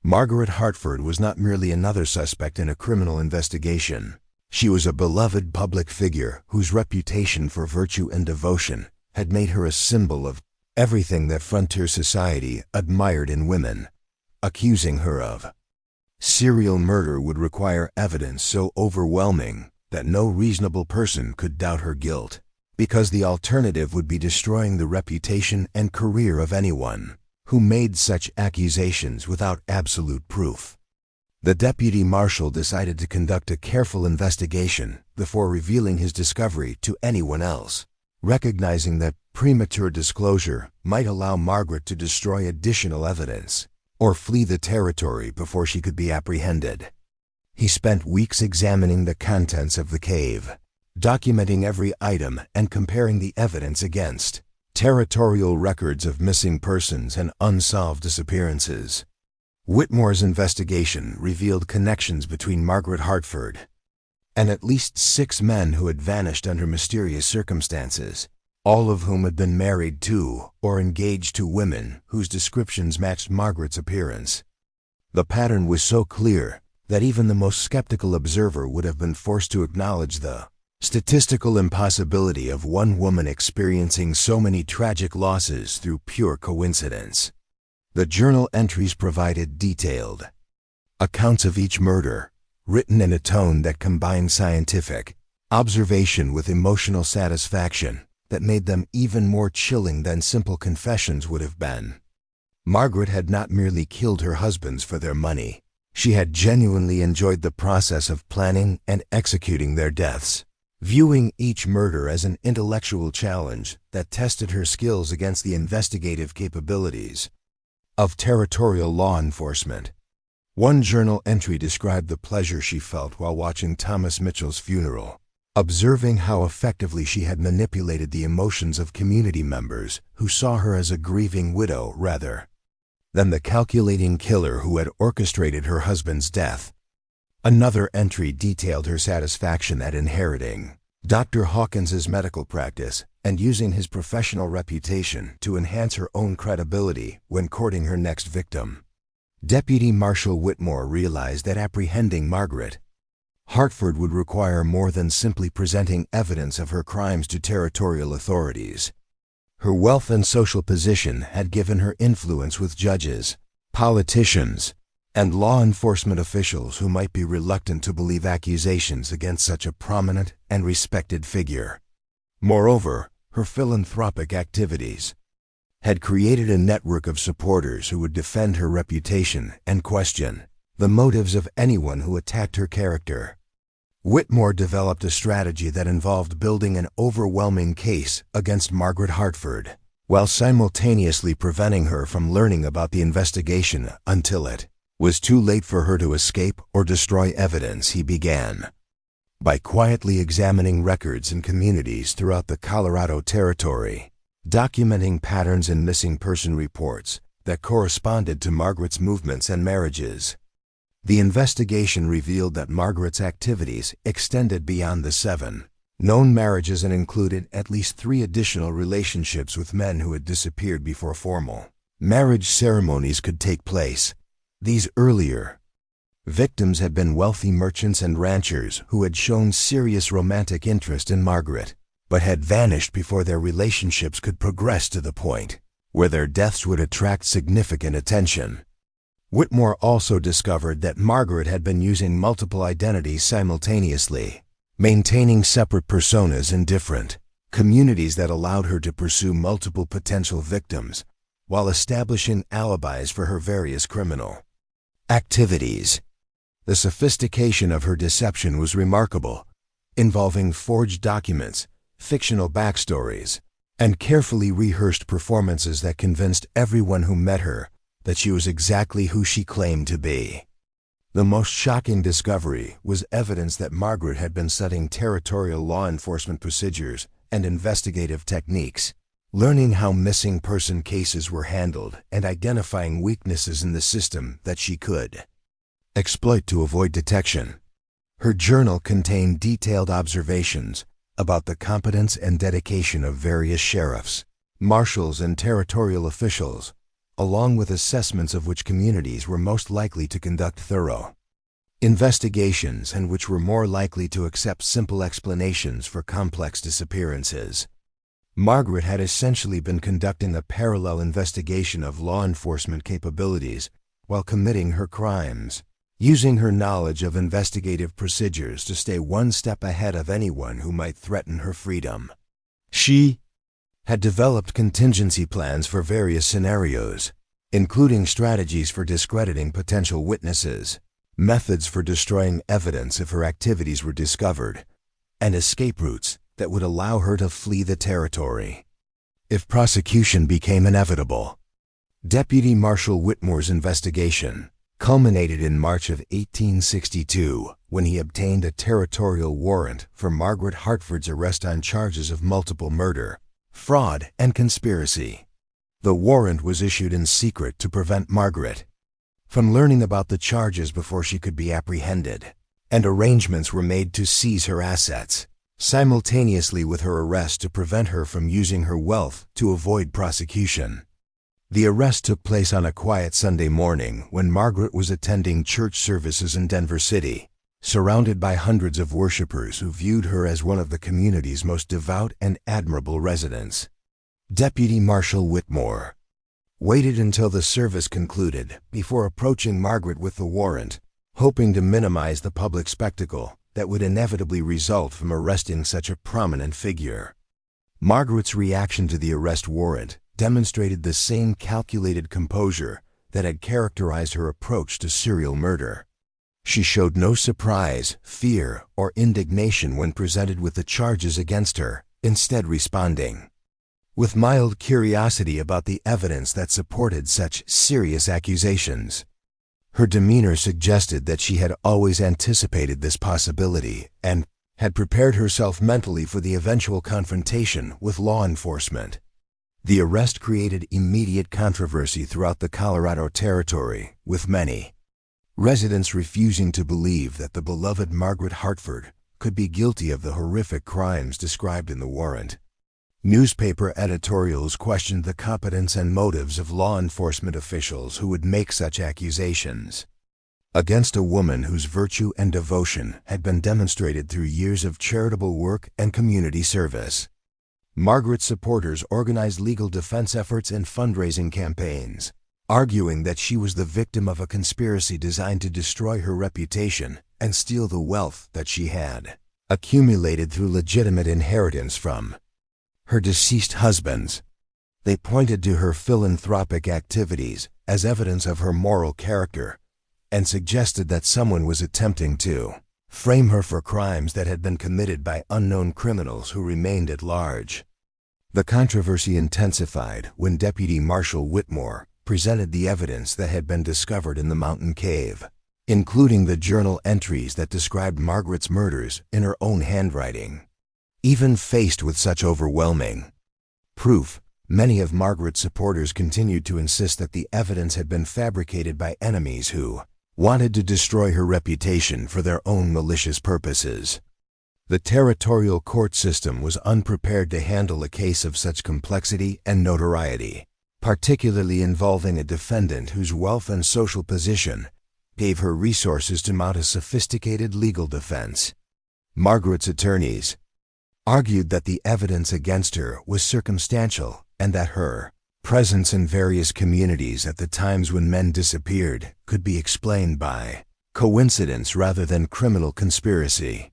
Margaret Hartford was not merely another suspect in a criminal investigation. She was a beloved public figure whose reputation for virtue and devotion had made her a symbol of everything that frontier society admired in women. Accusing her of serial murder would require evidence so overwhelming that no reasonable person could doubt her guilt, because the alternative would be destroying the reputation and career of anyone who made such accusations without absolute proof. The deputy marshal decided to conduct a careful investigation before revealing his discovery to anyone else, recognizing that premature disclosure might allow Margaret to destroy additional evidence or flee the territory before she could be apprehended. He spent weeks examining the contents of the cave, documenting every item and comparing the evidence against territorial records of missing persons and unsolved disappearances. Whitmore's investigation revealed connections between Margaret Hartford and at least 6 men who had vanished under mysterious circumstances, all of whom had been married to or engaged to women whose descriptions matched Margaret's appearance. The pattern was so clear that even the most skeptical observer would have been forced to acknowledge the statistical impossibility of one woman experiencing so many tragic losses through pure coincidence. The journal entries provided detailed accounts of each murder, written in a tone that combined scientific observation with emotional satisfaction that made them even more chilling than simple confessions would have been. Margaret had not merely killed her husbands for their money. She had genuinely enjoyed the process of planning and executing their deaths, viewing each murder as an intellectual challenge that tested her skills against the investigative capabilities of territorial law enforcement. One journal entry described the pleasure she felt while watching Thomas Mitchell's funeral, observing how effectively she had manipulated the emotions of community members who saw her as a grieving widow rather than the calculating killer who had orchestrated her husband's death. Another entry detailed her satisfaction at inheriting Dr. Hawkins's medical practice and using his professional reputation to enhance her own credibility when courting her next victim. Deputy Marshal Whitmore realized that apprehending Margaret Hartford would require more than simply presenting evidence of her crimes to territorial authorities. Her wealth and social position had given her influence with judges, politicians, and law enforcement officials who might be reluctant to believe accusations against such a prominent and respected figure. Moreover, her philanthropic activities had created a network of supporters who would defend her reputation and question the motives of anyone who attacked her character. Whitmore developed a strategy that involved building an overwhelming case against Margaret Hartford, while simultaneously preventing her from learning about the investigation until it was too late for her to escape or destroy evidence. He began by quietly examining records and communities throughout the Colorado Territory, documenting patterns in missing person reports that corresponded to Margaret's movements and marriages. The investigation revealed that Margaret's activities extended beyond the 7 known marriages and included at least 3 additional relationships with men who had disappeared before formal marriage ceremonies could take place. These earlier victims had been wealthy merchants and ranchers who had shown serious romantic interest in Margaret, but had vanished before their relationships could progress to the point where their deaths would attract significant attention. Whitmore also discovered that Margaret had been using multiple identities simultaneously, maintaining separate personas in different communities that allowed her to pursue multiple potential victims while establishing alibis for her various criminal activities. The sophistication of her deception was remarkable, involving forged documents, fictional backstories, and carefully rehearsed performances that convinced everyone who met her that she was exactly who she claimed to be. The most shocking discovery was evidence that Margaret had been studying territorial law enforcement procedures and investigative techniques, learning how missing person cases were handled and identifying weaknesses in the system that she could exploit to avoid detection. Her journal contained detailed observations about the competence and dedication of various sheriffs, marshals, and territorial officials, along with assessments of which communities were most likely to conduct thorough investigations and which were more likely to accept simple explanations for complex disappearances. Margaret had essentially been conducting a parallel investigation of law enforcement capabilities while committing her crimes, using her knowledge of investigative procedures to stay one step ahead of anyone who might threaten her freedom. She had developed contingency plans for various scenarios, including strategies for discrediting potential witnesses, methods for destroying evidence if her activities were discovered, and escape routes that would allow her to flee the territory if prosecution became inevitable. Deputy Marshal Whitmore's investigation culminated in March of 1862 when he obtained a territorial warrant for Margaret Hartford's arrest on charges of multiple murder, fraud, and conspiracy. The warrant was issued in secret to prevent Margaret from learning about the charges before she could be apprehended, and arrangements were made to seize her assets, simultaneously with her arrest to prevent her from using her wealth to avoid prosecution. The arrest took place on a quiet Sunday morning when Margaret was attending church services in Denver City, surrounded by hundreds of worshipers who viewed her as one of the community's most devout and admirable residents. Deputy Marshal Whitmore waited until the service concluded before approaching Margaret with the warrant, hoping to minimize the public spectacle that would inevitably result from arresting such a prominent figure. Margaret's reaction to the arrest warrant demonstrated the same calculated composure that had characterized her approach to serial murder. She showed no surprise, fear, or indignation when presented with the charges against her, instead responding with mild curiosity about the evidence that supported such serious accusations. Her demeanor suggested that she had always anticipated this possibility and had prepared herself mentally for the eventual confrontation with law enforcement. The arrest created immediate controversy throughout the Colorado Territory, with many residents refusing to believe that the beloved Margaret Hartford could be guilty of the horrific crimes described in the warrant. Newspaper editorials questioned the competence and motives of law enforcement officials who would make such accusations against a woman whose virtue and devotion had been demonstrated through years of charitable work and community service. Margaret's supporters organized legal defense efforts and fundraising campaigns, arguing that she was the victim of a conspiracy designed to destroy her reputation and steal the wealth that she had accumulated through legitimate inheritance from her deceased husbands. They pointed to her philanthropic activities as evidence of her moral character and suggested that someone was attempting to frame her for crimes that had been committed by unknown criminals who remained at large. The controversy intensified when Deputy Marshal Whitmore presented the evidence that had been discovered in the mountain cave, including the journal entries that described Margaret's murders in her own handwriting. Even faced with such overwhelming proof, many of Margaret's supporters continued to insist that the evidence had been fabricated by enemies who wanted to destroy her reputation for their own malicious purposes. The territorial court system was unprepared to handle a case of such complexity and notoriety, particularly involving a defendant whose wealth and social position gave her resources to mount a sophisticated legal defense. Margaret's attorneys argued that the evidence against her was circumstantial and that her presence in various communities at the times when men disappeared could be explained by coincidence rather than criminal conspiracy.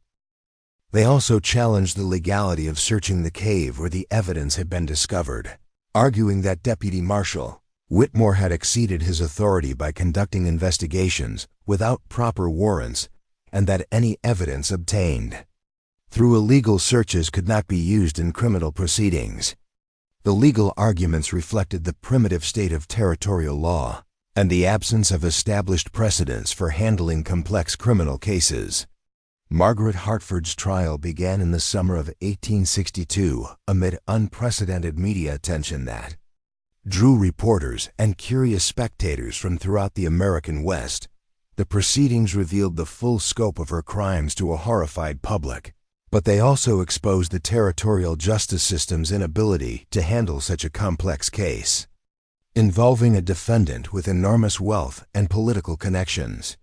They also challenged the legality of searching the cave where the evidence had been discovered, arguing that Deputy Marshal Whitmore had exceeded his authority by conducting investigations without proper warrants and that any evidence obtained through illegal searches could not be used in criminal proceedings. The legal arguments reflected the primitive state of territorial law and the absence of established precedents for handling complex criminal cases. Margaret Hartford's trial began in the summer of 1862 amid unprecedented media attention that drew reporters and curious spectators from throughout the American West. The proceedings revealed the full scope of her crimes to a horrified public, but they also exposed the territorial justice system's inability to handle such a complex case, involving a defendant with enormous wealth and political connections.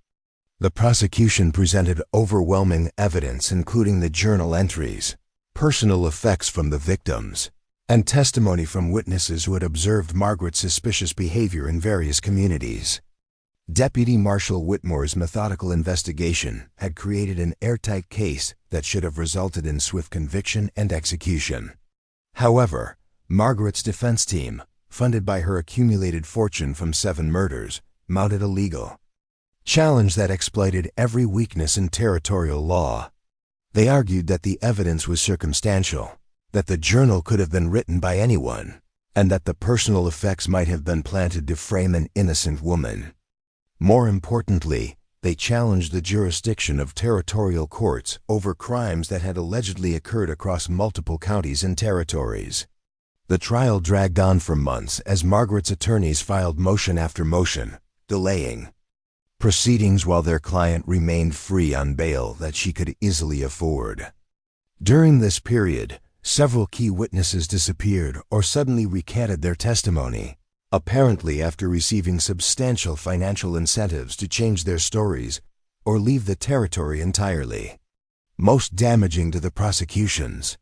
The prosecution presented overwhelming evidence, including the journal entries, personal effects from the victims, and testimony from witnesses who had observed Margaret's suspicious behavior in various communities. Deputy Marshal Whitmore's methodical investigation had created an airtight case that should have resulted in swift conviction and execution. However, Margaret's defense team, funded by her accumulated fortune from 7 murders, mounted a legal challenge that exploited every weakness in territorial law. They argued that the evidence was circumstantial, that the journal could have been written by anyone, and that the personal effects might have been planted to frame an innocent woman. More importantly, they challenged the jurisdiction of territorial courts over crimes that had allegedly occurred across multiple counties and territories. The trial dragged on for months as Margaret's attorneys filed motion after motion, delaying proceedings while their client remained free on bail that she could easily afford. During this period, several key witnesses disappeared or suddenly recanted their testimony, apparently after receiving substantial financial incentives to change their stories or leave the territory entirely. Most damaging to the prosecution's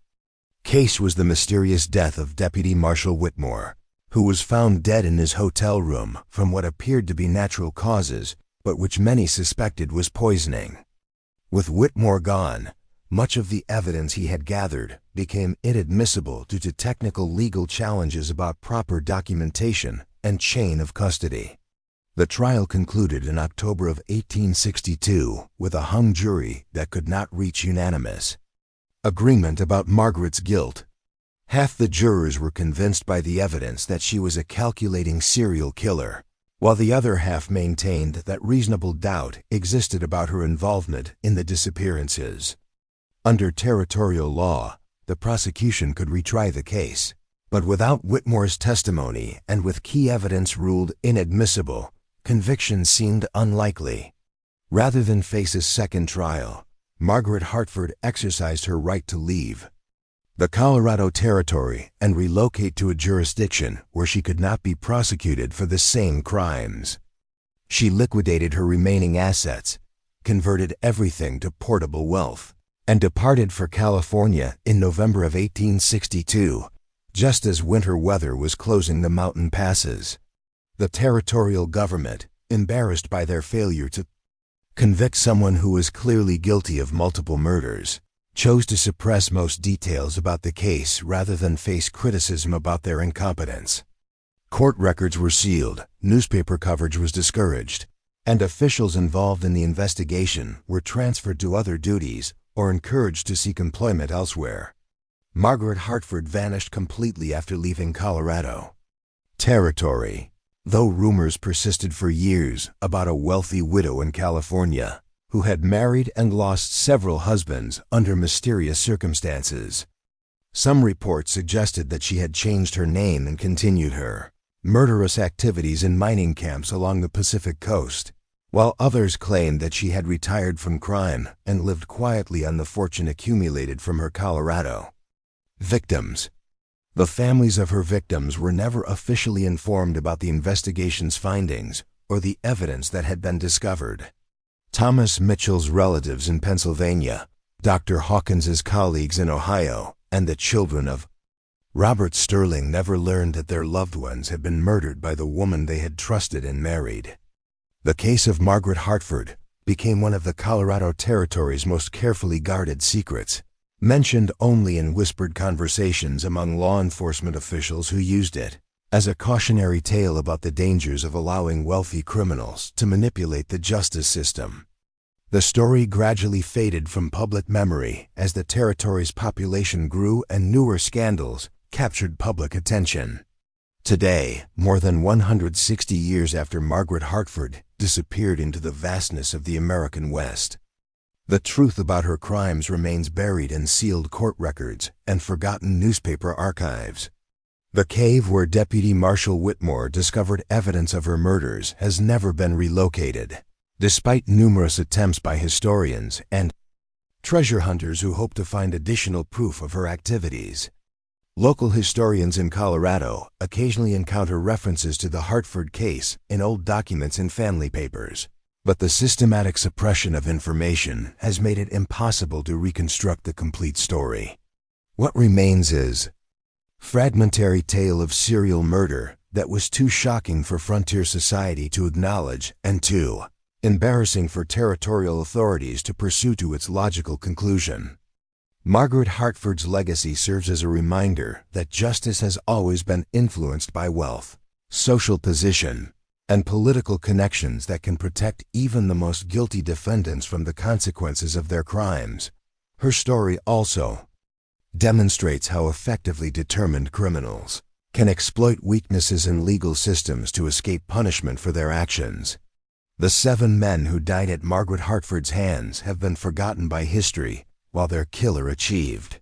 case was the mysterious death of Deputy Marshal Whitmore, who was found dead in his hotel room from what appeared to be natural causes, but which many suspected was poisoning. With Whitmore gone, much of the evidence he had gathered became inadmissible due to technical legal challenges about proper documentation and chain of custody. The trial concluded in October of 1862 with a hung jury that could not reach unanimous agreement about Margaret's guilt. Half the jurors were convinced by the evidence that she was a calculating serial killer, while the other half maintained that reasonable doubt existed about her involvement in the disappearances. Under territorial law, the prosecution could retry the case, but without Whitmore's testimony and with key evidence ruled inadmissible, conviction seemed unlikely. Rather than face a second trial, Margaret Hartford exercised her right to leave the Colorado Territory and relocate to a jurisdiction where she could not be prosecuted for the same crimes. She liquidated her remaining assets, converted everything to portable wealth, and departed for California in November of 1862, just as winter weather was closing the mountain passes. The territorial government, embarrassed by their failure to convict someone who was clearly guilty of multiple murders, chose to suppress most details about the case rather than face criticism about their incompetence. Court records were sealed, newspaper coverage was discouraged, and officials involved in the investigation were transferred to other duties or encouraged to seek employment elsewhere. Margaret Hartford vanished completely after leaving Colorado Territory, though rumors persisted for years about a wealthy widow in California who had married and lost several husbands under mysterious circumstances. Some reports suggested that she had changed her name and continued her murderous activities in mining camps along the Pacific coast, while others claimed that she had retired from crime and lived quietly on the fortune accumulated from her Colorado. Victims. The families of her victims were never officially informed about the investigation's findings or the evidence that had been discovered. Thomas Mitchell's relatives in Pennsylvania, Dr. Hawkins's colleagues in Ohio, and the children of Robert Sterling never learned that their loved ones had been murdered by the woman they had trusted and married. The case of Margaret Hartford became one of the Colorado Territory's most carefully guarded secrets, mentioned only in whispered conversations among law enforcement officials who used it as a cautionary tale about the dangers of allowing wealthy criminals to manipulate the justice system. The story gradually faded from public memory as the territory's population grew and newer scandals captured public attention. Today, more than 160 years after Margaret Hartford disappeared into the vastness of the American West, the truth about her crimes remains buried in sealed court records and forgotten newspaper archives. The cave where Deputy Marshal Whitmore discovered evidence of her murders has never been relocated, despite numerous attempts by historians and treasure hunters who hope to find additional proof of her activities. Local historians in Colorado occasionally encounter references to the Hartford case in old documents and family papers, but the systematic suppression of information has made it impossible to reconstruct the complete story. What remains is fragmentary tale of serial murder that was too shocking for frontier society to acknowledge and too embarrassing for territorial authorities to pursue to its logical conclusion. Margaret Hartford's legacy serves as a reminder that justice has always been influenced by wealth, social position, and political connections that can protect even the most guilty defendants from the consequences of their crimes. Her story also demonstrates how effectively determined criminals can exploit weaknesses in legal systems to escape punishment for their actions. The 7 men who died at Margaret Hartford's hands have been forgotten by history, while their killer achieved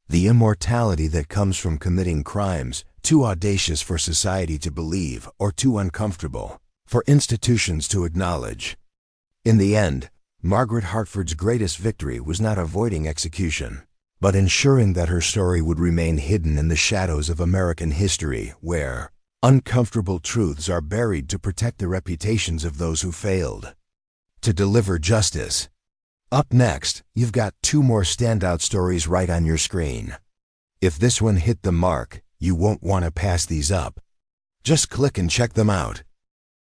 the immortality that comes from committing crimes too audacious for society to believe or too uncomfortable for institutions to acknowledge. In the end, Margaret Hartford's greatest victory was not avoiding execution, but ensuring that her story would remain hidden in the shadows of American history, where uncomfortable truths are buried to protect the reputations of those who failed to deliver justice. Up next, you've got 2 more standout stories right on your screen. If this one hit the mark, you won't want to pass these up. Just click and check them out.